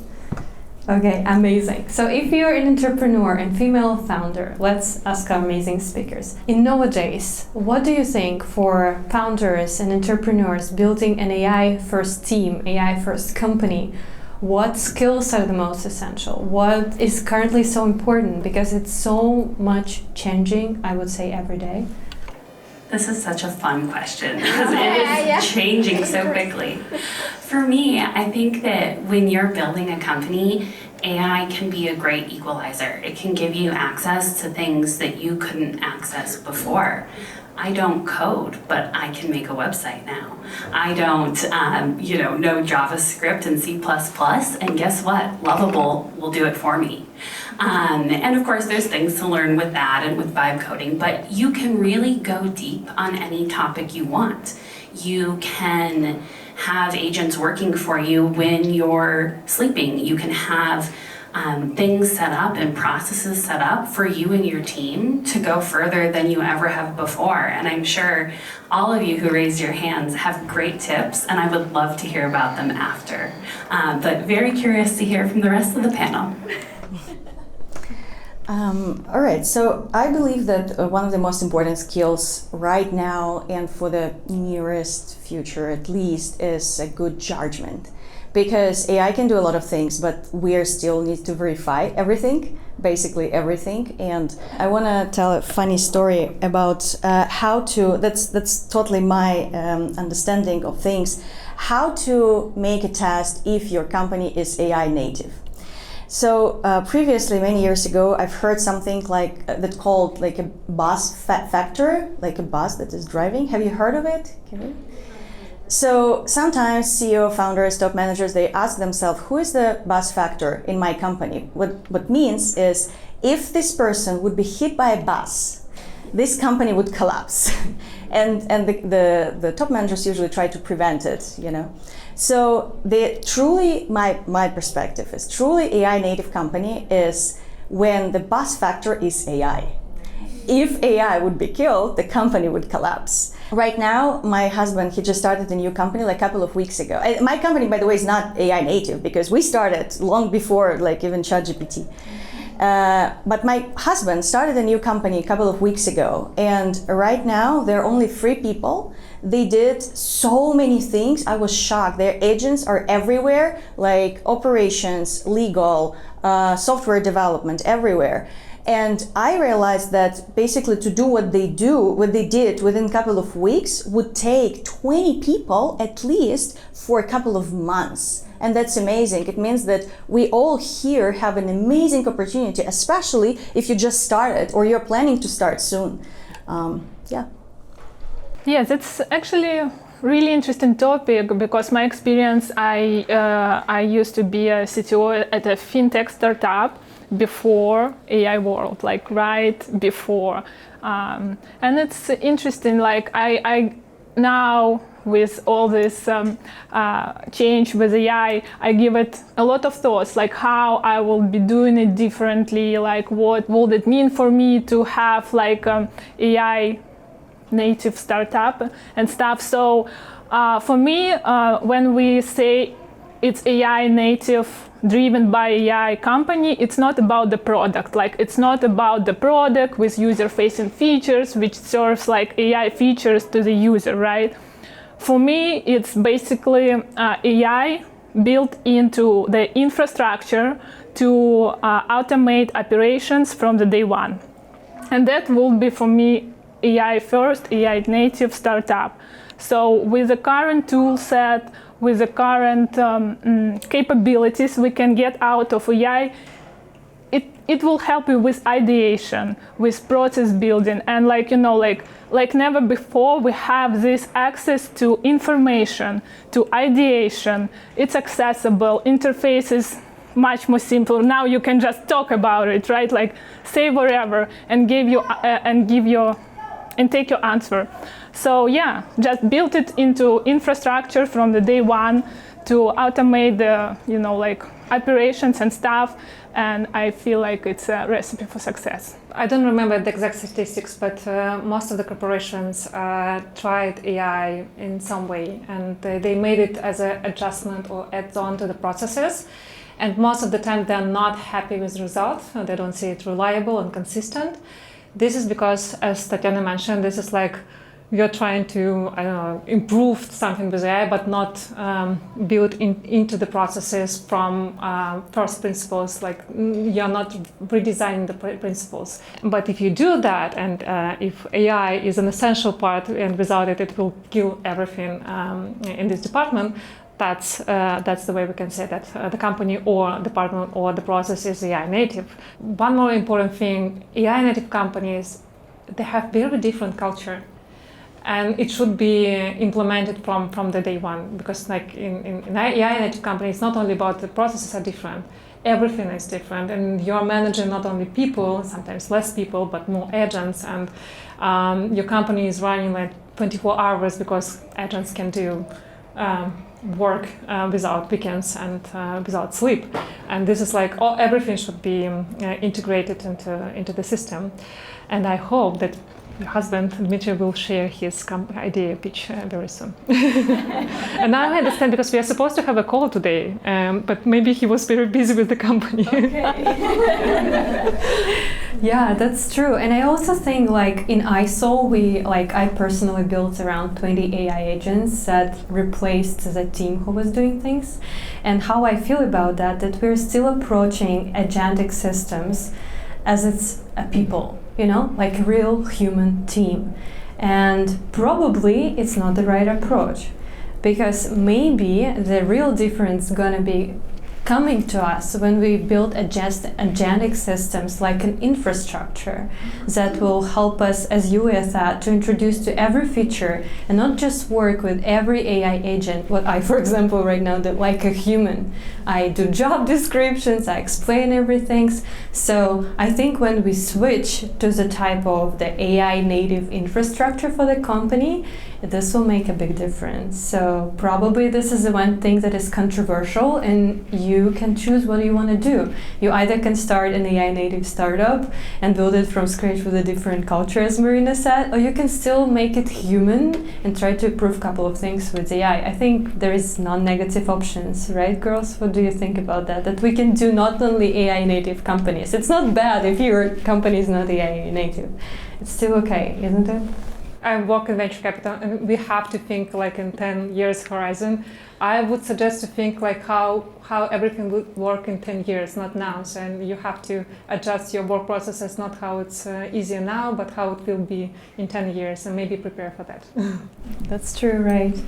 Okay, amazing. So if you're an entrepreneur and female founder, let's ask our amazing speakers. In nowadays, what do you think for founders and entrepreneurs building an AI first team, AI first company? What skills are the most essential? What is currently so important? Because it's so much changing, I would say, every day. This is such a fun question because it is changing so quickly. For me, I think that when you're building a company, AI can be a great equalizer. It can give you access to things that you couldn't access before. I don't code, but I can make a website now. I don't, know JavaScript and C++, and guess what? Lovable will do it for me. And of course, there's things to learn with that and with vibe coding, but you can really go deep on any topic you want. You can have agents working for you when you're sleeping. You can have things set up and processes set up for you and your team to go further than you ever have before. And I'm sure all of you who raised your hands have great tips, and I would love to hear about them after. But very curious to hear from the rest of the panel. All right, so I believe that one of the most important skills right now and for the nearest future at least is a good judgment. Because AI can do a lot of things, but we still need to verify everything, basically everything. And I want to tell a funny story about how to, that's totally my understanding of things, how to make a test if your company is AI native. So previously, many years ago, I've heard something that's called a bus factor, like a bus that is driving. Have you heard of it? So sometimes CEO, founders, top managers, they ask themselves, who is the bus factor in my company? What means is if this person would be hit by a bus, this company would collapse. and the top managers usually try to prevent it, So my perspective is truly AI native company is when the bus factor is AI. If AI would be killed, the company would collapse. Right now, my husband, he just started a new company a couple of weeks ago. My company, by the way, is not AI native because we started long before even ChatGPT. But my husband started a new company a couple of weeks ago. And right now, there are only 3 people. They did so many things. I was shocked. Their agents are everywhere, like operations, legal, software development, everywhere. And I realized that basically to do what they did within a couple of weeks would take 20 people at least for a couple of months. And that's amazing. It means that we all here have an amazing opportunity, especially if you just started or you're planning to start soon. Yes, it's actually a really interesting topic because my experience, I used to be a CTO at a fintech startup before AI world, like right before. And it's interesting, like I now with all this change with AI, I give it a lot of thoughts, like how I will be doing it differently, like what would it mean for me to have like AI native startup and stuff. So for me, when we say it's AI native driven by AI company, it's not about the product. Like it's not about the product with user-facing features, which serves like AI features to the user, right? For me, it's basically AI built into the infrastructure to automate operations from the day one. And that will be for me AI first, AI native startup. So with the current tool set, with the current capabilities we can get out of AI, it will help you with ideation, with process building, and like never before we have this access to information, to ideation. It's accessible, interface is much more simple. Now you can just talk about it, right? Like say whatever and take your answer. So yeah, just build it into infrastructure from the day one to automate the operations and stuff, and I feel like it's a recipe for success. I don't remember the exact statistics, but most of the corporations tried AI in some way, and they made it as an adjustment or add-on to the processes. And most of the time they're not happy with the result. They don't see it reliable and consistent. This is because, as Tetiana mentioned, this is like you're trying to, improve something with AI, but not build into the processes from first principles, like you're not redesigning the principles. But if you do that, and if AI is an essential part, and without it, it will kill everything in this department, that's the way we can say that the company or department or the process is AI native. One more important thing, AI native companies, they have very different culture. And it should be implemented from the day one, because like in AI native companies, it's not only about the processes are different, everything is different, and you're managing not only people, sometimes less people, but more agents, and your company is running like 24 hours because agents can do work without weekends and without sleep. And this is like everything should be integrated into the system. And I hope that your husband, Dmitry, will share his idea pitch very soon. And now I understand, because we are supposed to have a call today, but maybe he was very busy with the company. Okay. Yeah, that's true. And I also think like in ISOUL, I personally built around 20 AI agents that replaced the team who was doing things. And how I feel about that we're still approaching agentic systems as it's a people, like a real human team. And probably it's not the right approach, because maybe the real difference is gonna be coming to us when we build agentic systems like an infrastructure that will help us, as you said, to introduce to every feature and not just work with every AI agent. What I, for example, right now do like a human. I do job descriptions, I explain everything. So I think when we switch to the type of the AI native infrastructure for the company, this will make a big difference. So probably this is the one thing that is controversial, and you can choose what you want to do. You either can start an AI native startup and build it from scratch with a different culture, as Marina said, or you can still make it human and try to improve a couple of things with AI. I think there is non-negative options, right, girls? What do you think about that? That we can do not only AI native companies. It's not bad if your company is not AI native. It's still okay, isn't it? I work in venture capital, and we have to think like in 10 years horizon. I would suggest to think like how everything would work in 10 years, not now. So, and you have to adjust your work processes, not how it's easier now, but how it will be in 10 years, and maybe prepare for that. That's true, right?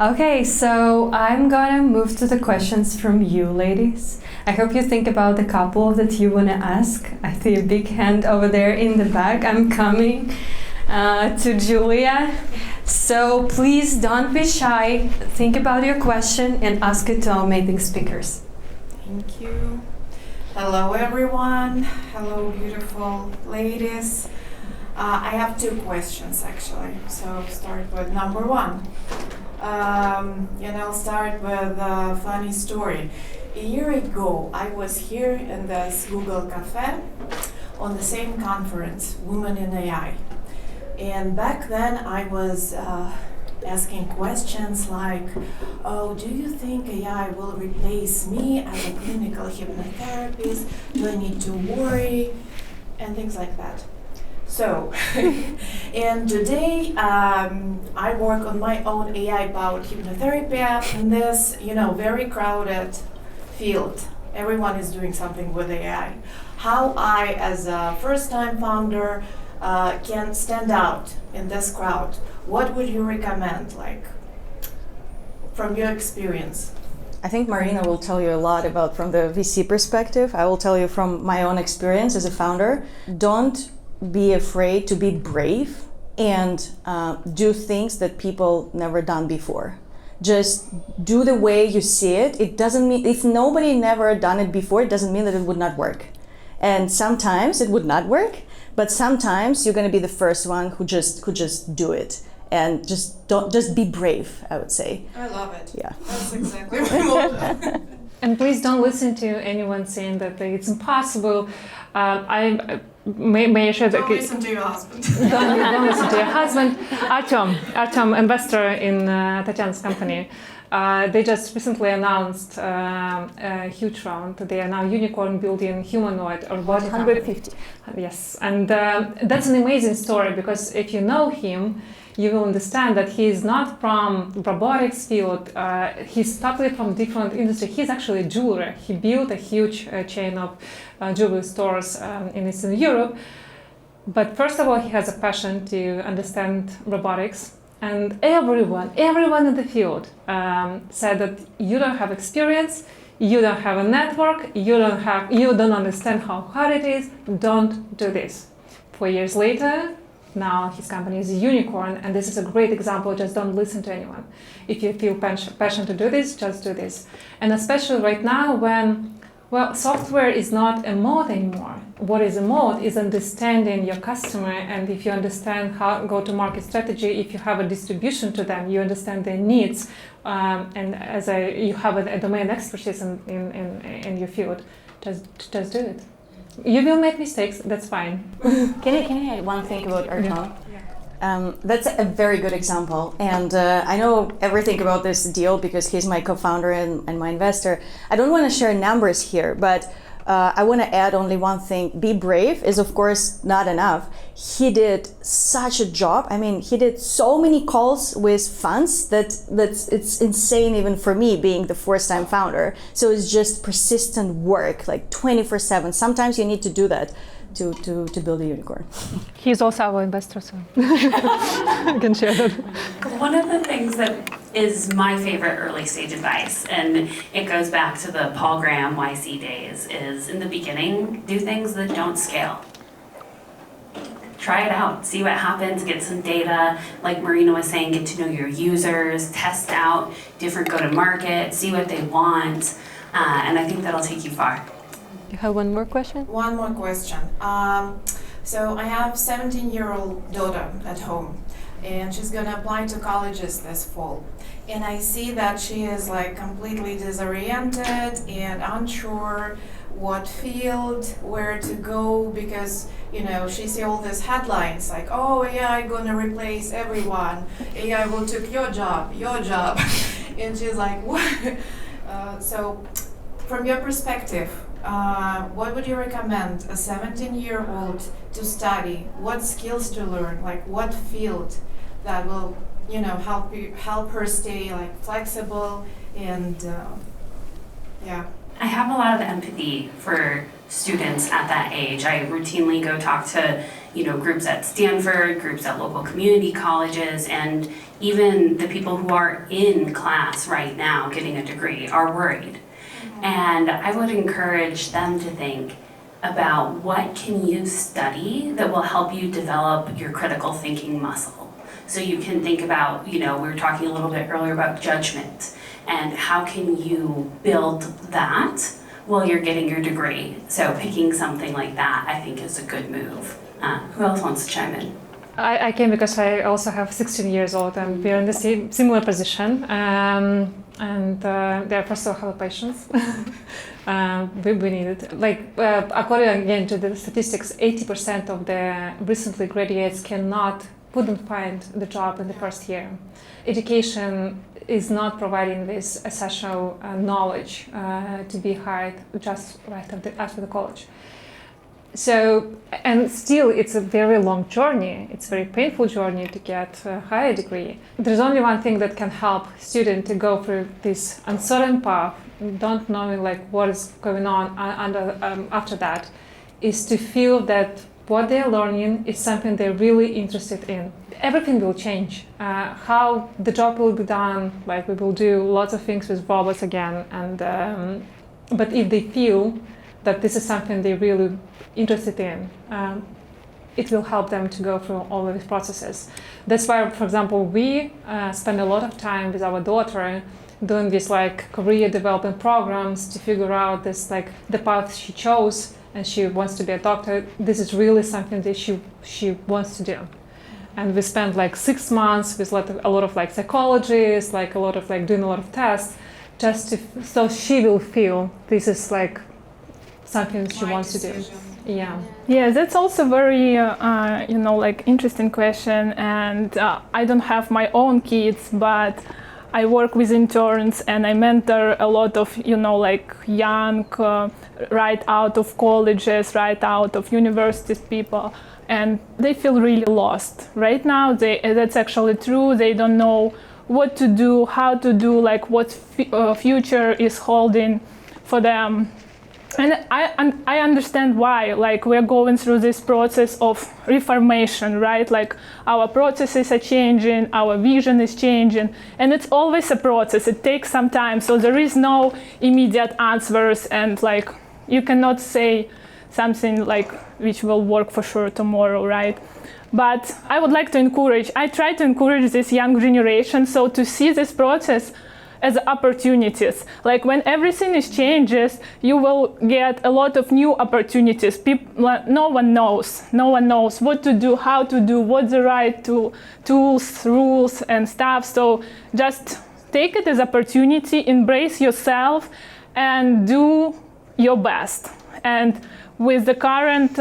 Okay, so I'm gonna move to the questions from you, ladies. I hope you think about the couple that you wanna ask. I see a big hand over there in the back. I'm coming to Julia. So please don't be shy. Think about your question and ask it to our amazing speakers. Thank you. Hello, everyone. Hello, beautiful ladies. I have two questions, actually. So I'll start with number one. And I'll start with a funny story. A year ago, I was here in this Google Cafe on the same conference, Women in AI. And back then I was asking questions like, oh, do you think AI will replace me as a clinical hypnotherapist? Do I need to worry? And things like that. So, and today I work on my own AI-powered hypnotherapy app in this, very crowded field. Everyone is doing something with AI. How I, as a first-time founder, can stand out in this crowd? What would you recommend, like, from your experience? I think Marina will tell you a lot about from the VC perspective. I will tell you from my own experience as a founder. Don't be afraid to be brave and do things that people never done before. Just do the way you see it. It doesn't mean, if nobody never done it before, it doesn't mean that it would not work. And sometimes it would not work, but sometimes you're going to be the first one who just do it, and just be brave, I would say. I love it. Yeah. That's exactly what I want. And please don't listen to anyone saying that it's impossible. May I share that? Don't listen to your husband. Don't listen to your husband. Artem, investor in Tetiana's company. They just recently announced a huge round. They are now unicorn building humanoid or robotic 150. Yes, and that's an amazing story, because if you know him, you will understand that he is not from robotics field. He's totally from different industry. He's actually a jeweler. He built a huge chain of jewelry stores in Eastern Europe. But first of all, he has a passion to understand robotics. And everyone in the field said that you don't have experience, you don't have a network, you don't understand how hard it is, don't do this. 4 years later, now his company is a unicorn, and this is a great example. Just don't listen to anyone. If you feel passion to do this, just do this. And especially right now when, software is not a mode anymore. What is a mode is understanding your customer, and if you understand how go-to-market strategy, if you have a distribution to them, you understand their needs, and you have a domain expertise in your field, just do it. You will make mistakes, that's fine. Can I add one thing about Artem? Yeah. That's a very good example, and I know everything about this deal because he's my co-founder and my investor. I don't want to share numbers here, but I want to add only one thing. Be brave is of course not enough. He did such a job. I mean, he did so many calls with funds that's it's insane even for me being the first-time founder. So it's just persistent work, like 24/7. Sometimes you need to do that to build a unicorn. He's also our investor, so I can share that. One of the things that is my favorite early stage advice, and it goes back to the Paul Graham YC days, is in the beginning, do things that don't scale. Try it out, see what happens, get some data. Like Marina was saying, get to know your users, test out different go-to-market, see what they want, and I think that'll take you far. You have one more question? One more question. So I have a 17-year-old daughter at home, and she's gonna apply to colleges this fall. And I see that she is like completely disoriented and unsure what field, where to go, because she see all these headlines like, oh, AI gonna replace everyone, AI will take your job, and she's like, what? So from your perspective, what would you recommend a 17-year-old to study? What skills to learn? Like what field that will, help her stay like flexible and yeah. I have a lot of empathy for students at that age. I routinely go talk to, groups at Stanford, groups at local community colleges, and even the people who are in class right now getting a degree are worried. And I would encourage them to think about what can you study that will help you develop your critical thinking muscle. So you can think about, we were talking a little bit earlier about judgment, and how can you build that while you're getting your degree. So picking something like that, I think, is a good move. Who else wants to chime in? I came because I also have 16 years old and we're in the similar position. Therefore still have patience. We need it. According again to the statistics, 80% of the recently graduates couldn't find the job in the first year. Education is not providing this essential knowledge to be hired just right after the college. So, and still it's a very long journey. It's a very painful journey to get a higher degree. There's only one thing that can help students to go through this uncertain path, don't knowing what is going on after that, is to feel that what they're learning is something they're really interested in. Everything will change. How the job will be done, we will do lots of things with robots again. But if they feel that this is something they're really interested in, it will help them to go through all of these processes. That's why, for example, we spend a lot of time with our daughter doing these career development programs to figure out this the path she chose, and she wants to be a doctor. This is really something that she wants to do. And we spent 6 months with a lot of psychologists, a lot of doing a lot of tests, just so she will feel this is something she wants to do. Yeah, that's also very interesting question. And I don't have my own kids, but I work with interns and I mentor a lot of young right out of colleges, right out of universities people, and they feel really lost right now. That's actually true. They don't know what to do, how to do, what future is holding for them. And I understand why, we're going through this process of reformation, right? Our processes are changing, our vision is changing, and it's always a process. It takes some time, so there is no immediate answers, and you cannot say something which will work for sure tomorrow, right? But I would like to I try to encourage this young generation, so to see this process as opportunities. When everything is changes, you will get a lot of new opportunities. No one knows what to do, how to do, what's the right tools, rules, and stuff. So just take it as opportunity, embrace yourself, and do your best. And with the current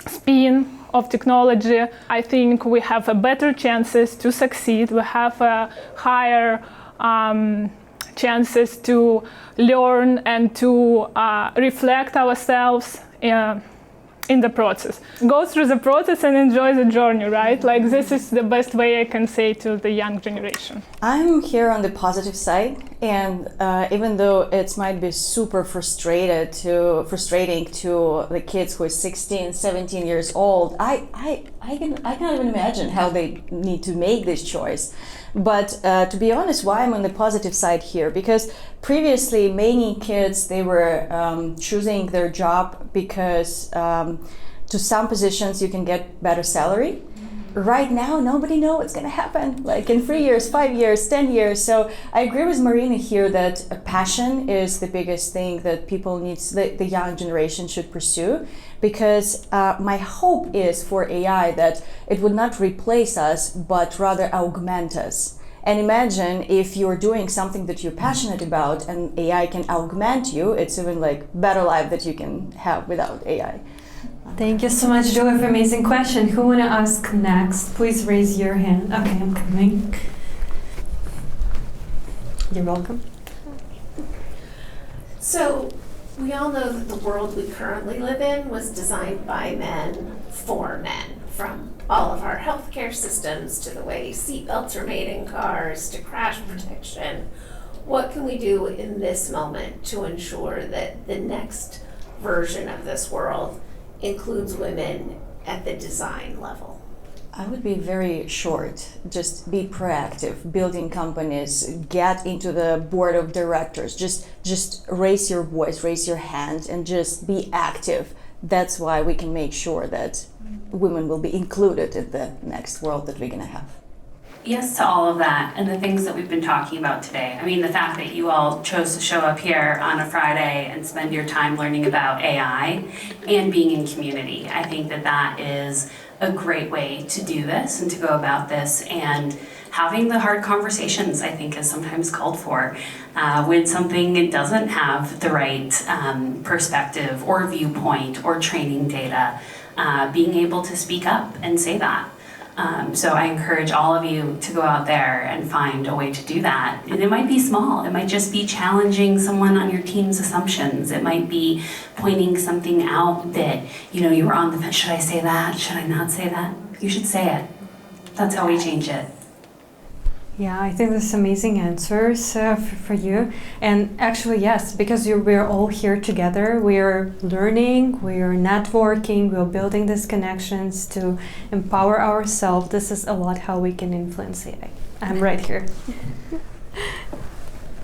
spin of technology, I think we have a better chances to succeed. We have a higher chances to learn and to reflect ourselves in the process. Go through the process and enjoy the journey, right? This is the best way I can say to the young generation. I'm here on the positive side, and even though it might be super frustrating to the kids who are 16, 17 years old, I can't even imagine how they need to make this choice. But to be honest, why I'm on the positive side here? Because previously many kids, they were choosing their job because to some positions you can get better salary. Right now, nobody knows what's going to happen, in 3 years, 5 years, 10 years. So I agree with Marina here that passion is the biggest thing that people need, the young generation should pursue. Because my hope is for AI that it would not replace us, but rather augment us. And imagine if you're doing something that you're passionate about and AI can augment you, it's even better life that you can have without AI. Thank you so much, Joe, for amazing question. Who want to ask next? Please raise your hand. Okay, I'm coming. You're welcome. So, We all know that the world we currently live in was designed by men for men, from all of our healthcare systems to the way seatbelts are made in cars to crash protection. What can we do in this moment to ensure that the next version of this world includes women at the design level? I would be very short. Just be proactive, building companies, get into the board of directors, just raise your voice, raise your hand, and just be active. That's why we can make sure that women will be included in the next world that we're gonna have. Yes to all of that and the things that we've been talking about today. I mean, the fact that you all chose to show up here on a Friday and spend your time learning about AI and being in community. I think that that is a great way to do this and to go about this, and having the hard conversations, I think, is sometimes called for when something doesn't have the right perspective or viewpoint or training data, being able to speak up and say that. So I encourage all of you to go out there and find a way to do that. And it might be small. It might just be challenging someone on your team's assumptions. It might be pointing something out that, you were on the fence. Should I say that? Should I not say that? You should say it. That's how we change it. Yeah, I think that's amazing answers for you. And actually, yes, because we're all here together. We are learning, we are networking, we're building these connections to empower ourselves. This is a lot how we can influence AI. I'm right here.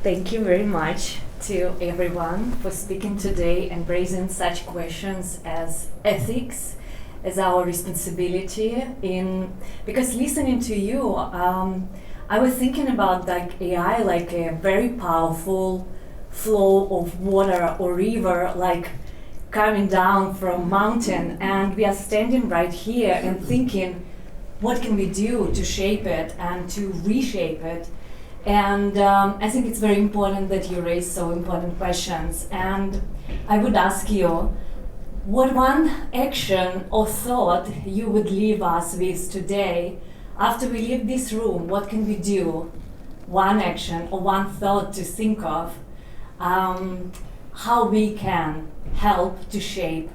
Thank you very much to everyone for speaking today and raising such questions as ethics, as our responsibility because listening to you, I was thinking about AI like a very powerful flow of water or river, like coming down from mountain, and we are standing right here and thinking, what can we do to shape it and to reshape it? And I think it's very important that you raise so important questions. And I would ask you, what one action or thought you would leave us with today? After we leave this room, what can we do? One action or one thought to think of, how we can help to shape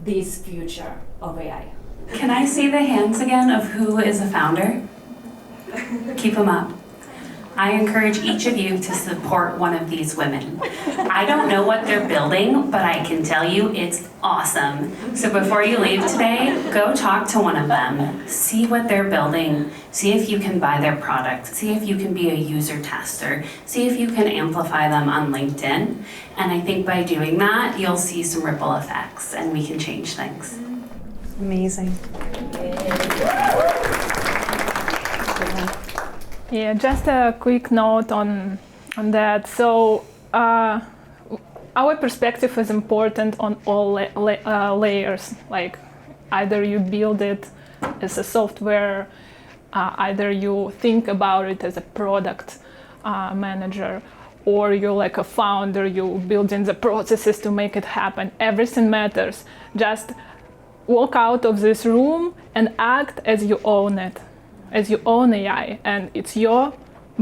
this future of AI. Can I see the hands again of who is a founder? Keep them up. I encourage each of you to support one of these women. I don't know what they're building, but I can tell you it's awesome. So before you leave today, go talk to one of them. See what they're building. See if you can buy their product. See if you can be a user tester. See if you can amplify them on LinkedIn. And I think by doing that, you'll see some ripple effects and we can change things. Amazing. Yeah, just a quick note on that. So our perspective is important on all layers. Like either you build it as a software, either you think about it as a product manager, or you're like a founder, you building the processes to make it happen. Everything matters. Just walk out of this room and act as you own it. As you own AI, and it's your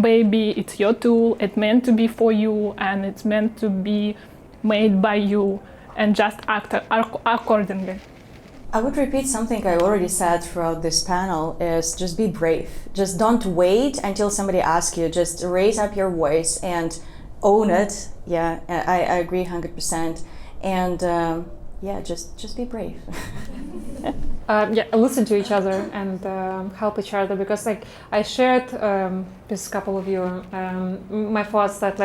baby, it's your tool, it's meant to be for you, and it's meant to be made by you, and just act accordingly. I would repeat something I already said throughout this panel, is just be brave. Just don't wait until somebody asks you, just raise up your voice and own it. Yeah, I agree 100%. And just be brave. Listen to each other and help each other, because I shared with a couple of you my thoughts that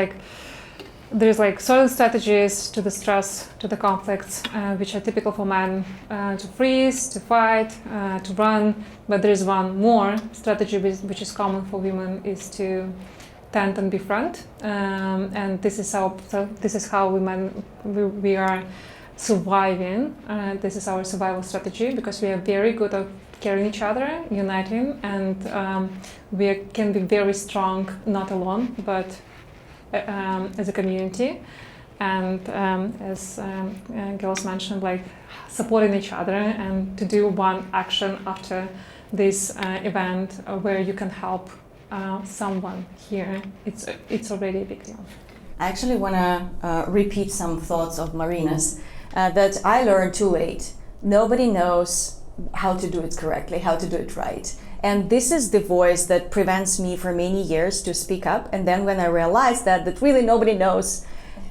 there's certain strategies to the stress, to the conflicts, which are typical for men, to freeze, to fight, to run, but there is one more strategy which is common for women, is to tend and befriend, and this is how we are surviving. This is our survival strategy, because we are very good at carrying each other, uniting, and we can be very strong, not alone, but as a community. And as girls mentioned, supporting each other, and to do one action after this event where you can help someone here, it's already a big deal. I actually want to repeat some thoughts of Marina's that I learned too late. Nobody knows how to do it correctly, how to do it right. And this is the voice that prevents me for many years to speak up. And then when I realized that really nobody knows,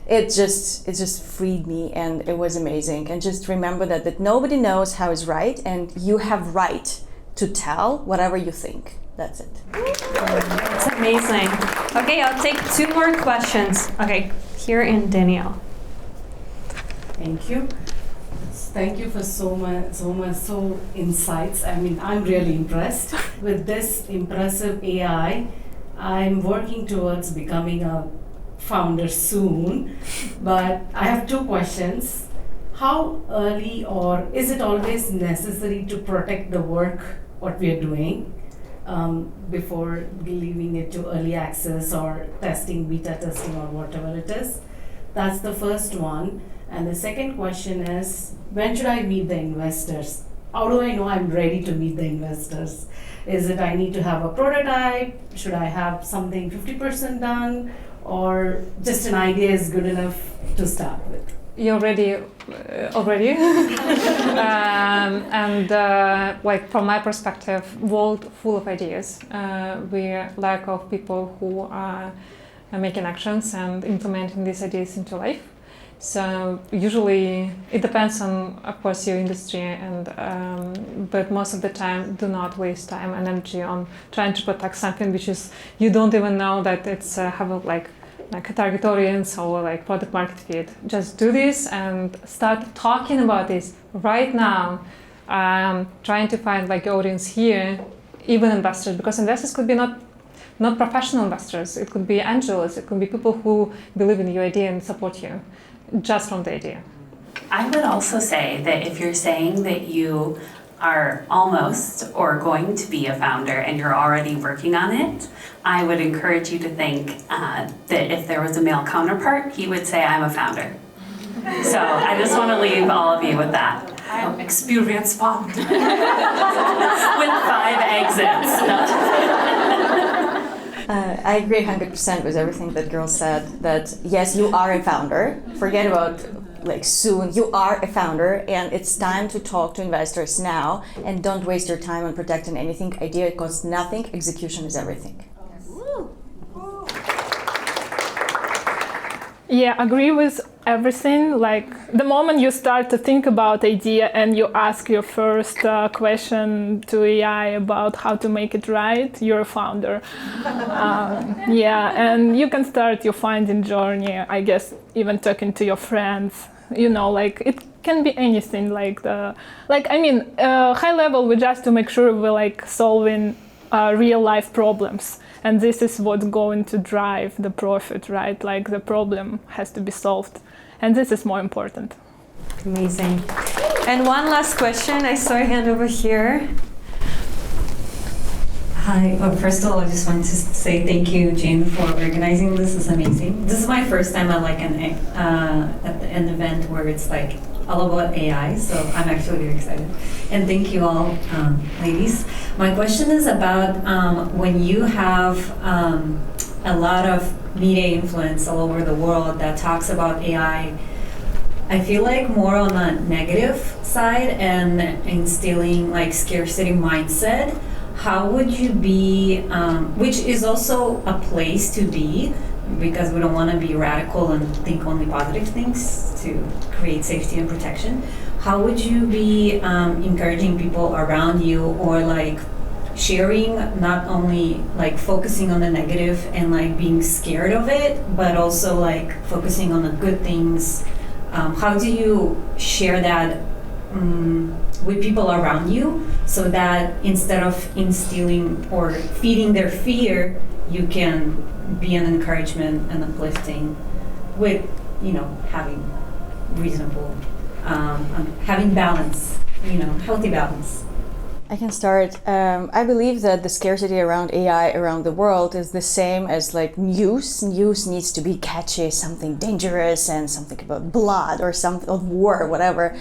it just freed me, and it was amazing. And just remember that nobody knows how is right, and you have right to tell whatever you think. That's it. It's amazing. Okay, I'll take 2 more questions. Okay, here in Danielle. Thank you. Thank you for so insights. I mean, I'm really impressed with this impressive AI. I'm working towards becoming a founder soon, but I have 2 questions. How early, or is it always necessary to protect the work, what we are doing, before leaving it to early access or testing, beta testing, or whatever it is? That's the first one. And the second question is, when should I meet the investors? How do I know I'm ready to meet the investors? Is it I need to have a prototype? Should I have something 50% done? Or just an idea is good enough to start with? You're ready already. Like from my perspective, world full of ideas. We lack of people who are making actions and implementing these ideas into life. So usually it depends on, of course, your industry, and but most of the time, do not waste time and energy on trying to protect something which is you don't even know that it's have a target audience or like product market fit. Just do this and start talking about this right now. Trying to find like audience here, even investors, because investors could be not professional investors. It could be angels. It could be people who believe in your idea and support you just from the idea. I would also say that if you're saying that you are almost or going to be a founder and you're already working on it, I would encourage you to think that if there was a male counterpart, he would say, I'm a founder. So I just want to leave all of you with that. I'm an experienced founder with 5 exits. I agree 100% with everything that girl said, that yes, you are a founder. Forget about like soon. You are a founder, and it's time to talk to investors now, and don't waste your time on protecting anything. Idea costs nothing. Execution is everything. Yeah, agree with everything. Like the moment you start to think about idea and you ask your first question to AI about how to make it right, you're a founder. Yeah, and you can start your finding journey, I guess, even talking to your friends. You know, like it can be anything. High level, we just to make sure we're like solving real life problems. And this is what's going to drive the profit, right? Like the problem has to be solved. And this is more important. Amazing. And one last question. I saw a hand over here. Hi. Well, first of all, I just wanted to say thank you, Jane, for organizing this. It's amazing. This is my first time at an event where it's like all about AI, so I'm actually very excited. And thank you all, ladies. My question is about when you have a lot of media influence all over the world that talks about AI, I feel like more on the negative side and instilling like scarcity mindset. How would you be, which is also a place to be, because we don't want to be radical and think only positive things to create safety and protection. How would you be encouraging people around you, or like sharing, not only like focusing on the negative and like being scared of it, but also like focusing on the good things? How do you share that with people around you, so that instead of instilling or feeding their fear, you can be an encouragement and uplifting with, having reasonable, having balance, healthy balance? I can start. I believe that the scarcity around AI around the world is the same as like news. News needs to be catchy, something dangerous and something about blood or something of war, whatever.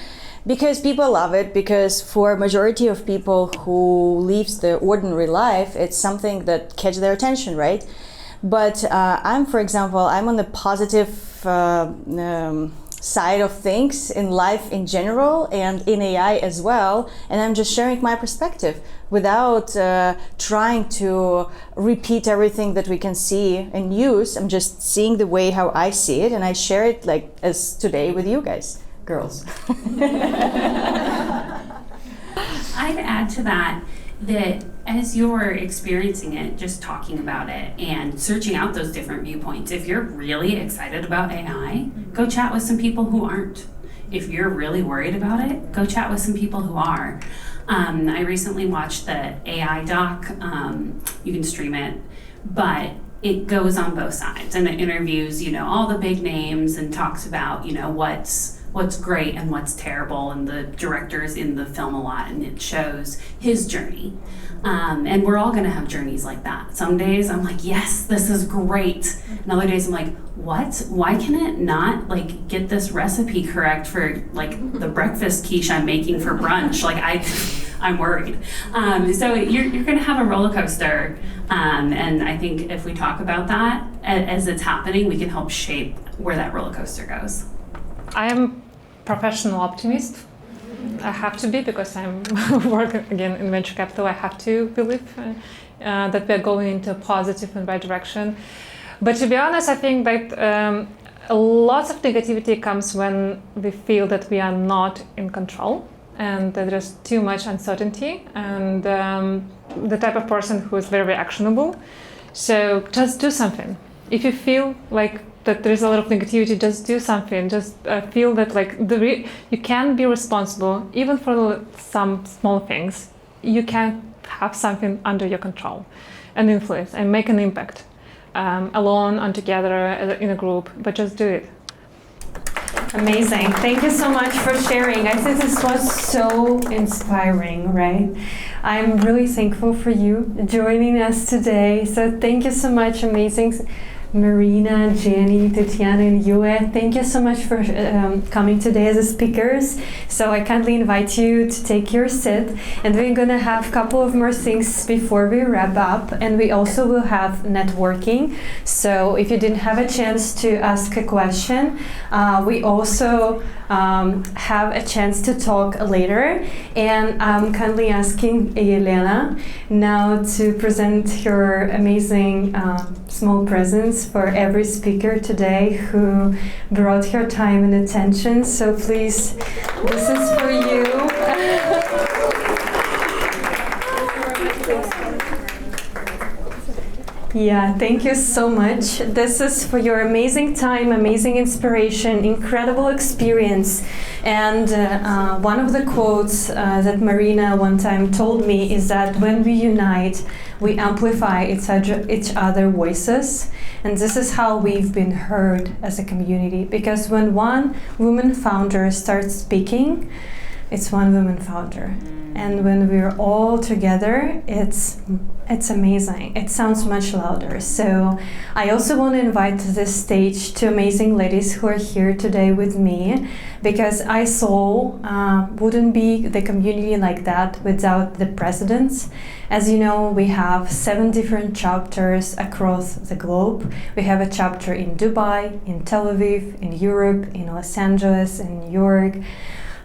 Because people love it, because for a majority of people who lives the ordinary life, it's something that catches their attention, right? But for example, I'm on the positive side of things in life in general and in AI as well, and I'm just sharing my perspective without trying to repeat everything that we can see and use. I'm just seeing the way how I see it, and I share it like as today with you guys, girls. I'd add to that as you're experiencing it, just talking about it and searching out those different viewpoints, if you're really excited about AI, go chat with some people who aren't. If you're really worried about it, go chat with some people who are. I recently watched the AI doc. You can stream it, but it goes on both sides, and it interviews, all the big names and talks about, what's great and what's terrible, and the director's in the film a lot, and it shows his journey. And we're all gonna have journeys like that. Some days I'm like, yes, this is great. And other days I'm like, what? Why can it not get this recipe correct for the breakfast quiche I'm making for brunch? I'm worried. So you're gonna have a roller coaster. And I think if we talk about that as it's happening, we can help shape where that roller coaster goes. I am professional optimist. I have to be, because I'm working again in venture capital. I have to believe that we are going into a positive and right direction. But to be honest, I think that lots of negativity comes when we feel that we are not in control and that there's too much uncertainty, and the type of person who is very actionable. So just do something. If you feel like that there is a lot of negativity, just do something. Just feel that you can be responsible even for some small things. You can have something under your control and influence and make an impact, alone and together in a group, but just do it. Amazing. Thank you so much for sharing. I think this was so inspiring, right? I'm really thankful for you joining us today. So thank you so much. Amazing. Marina, Jenny, Tetiana, and Yue, thank you so much for coming today as speakers. So I kindly invite you to take your seat, and we're going to have a couple of more things before we wrap up, and we also will have networking. So if you didn't have a chance to ask a question, we also have a chance to talk later, and I'm kindly asking Elena now to present her amazing small presents for every speaker today who brought her time and attention. So please, this is for you. Yeah, thank you so much. This is for your amazing time, amazing inspiration, incredible experience. And one of the quotes that Marina one time told me is that when we unite, we amplify each other's voices. And this is how we've been heard as a community. Because when one woman founder starts speaking, it's one woman founder. And when we're all together, it's amazing. It sounds much louder. So I also want to invite to this stage two amazing ladies who are here today with me, because ISOUL wouldn't be the community like that without the presidents. As you know, we have 7 different chapters across the globe. We have a chapter in Dubai, in Tel Aviv, in Europe, in Los Angeles, in New York,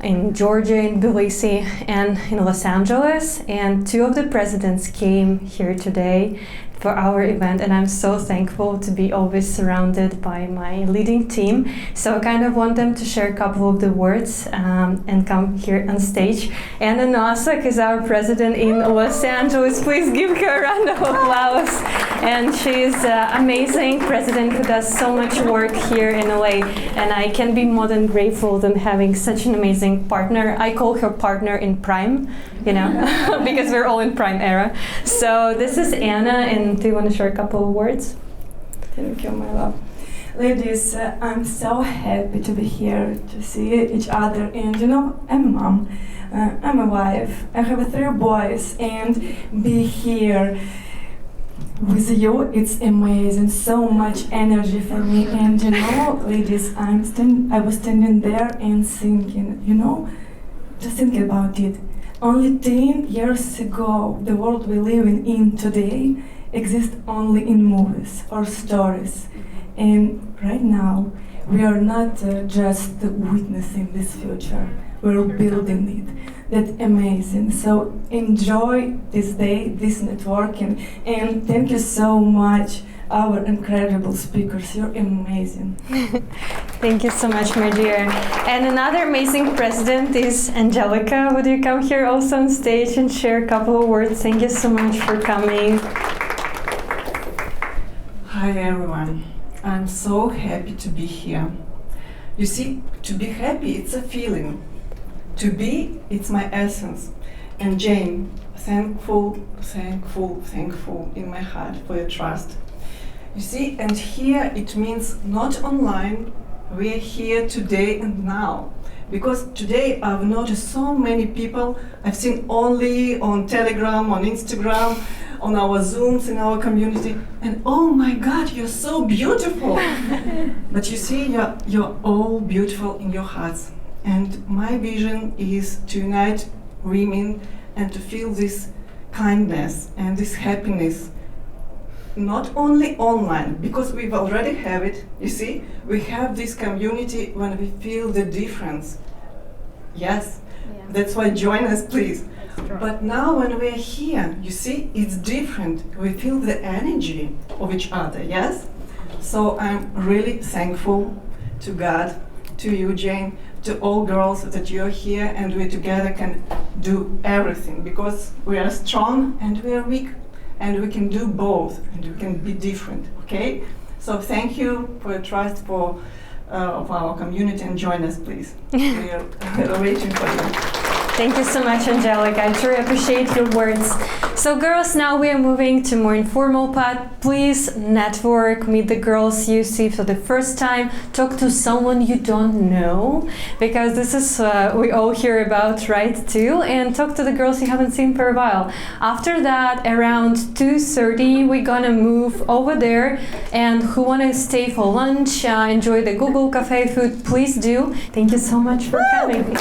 in Georgia, in Tbilisi, and in Los Angeles. And 2 of the presidents came here today for our event, and I'm so thankful to be always surrounded by my leading team. So I kind of want them to share a couple of the words and come here on stage. Anna Nosek is our president in Los Angeles. Please give her a round of applause. And she's amazing president who does so much work here in LA. And I can be more than grateful than having such an amazing partner. I call her partner in prime, because we're all in prime era. So this is Anna, and do you want to share a couple of words? Thank you, my love. Ladies, I'm so happy to be here, to see each other. And I'm a mom, I'm a wife, I have 3 boys, and be here with you, it's amazing, so much energy for me. And ladies, I was standing there and thinking, just thinking about it. Only 10 years ago, the world we live in today, exist only in movies or stories. And right now, we are not just witnessing this future, we're building it. That's amazing. So enjoy this day, this networking, and thank you so much, our incredible speakers. You're amazing. Thank you so much, my dear. And another amazing president is Angelica. Would you come here also on stage and share a couple of words? Thank you so much for coming. Hi everyone. I'm so happy to be here. You see, to be happy, it's a feeling. To be, it's my essence. And Jane, thankful in my heart for your trust. You see, and here it means not online, we are here today and now. Because today I've noticed so many people I've seen only on Telegram, on Instagram, on our Zooms in our community, and oh my God, you're so beautiful. But you see, you're all beautiful in your hearts. And my vision is to unite women and to feel this kindness and this happiness, not only online, because we already have it, you see, we have this community when we feel the difference. Yes, that's why join us, please. But now when we're here, you see, it's different. We feel the energy of each other, yes? So I'm really thankful to God, to you, Jane, to all girls that you're here and we together can do everything because we are strong and we are weak and we can do both and we can be different, okay? So thank you for your trust of our community and join us, please. We're waiting for you. Thank you so much, Angelica. I truly appreciate your words. So girls, now we are moving to more informal part. Please network, meet the girls you see for the first time, talk to someone you don't know, because this is we all hear about, right, too, and talk to the girls you haven't seen for a while. After that, around 2:30, we're gonna move over there, and who wanna stay for lunch, enjoy the Google Cafe food, please do. Thank you so much for coming.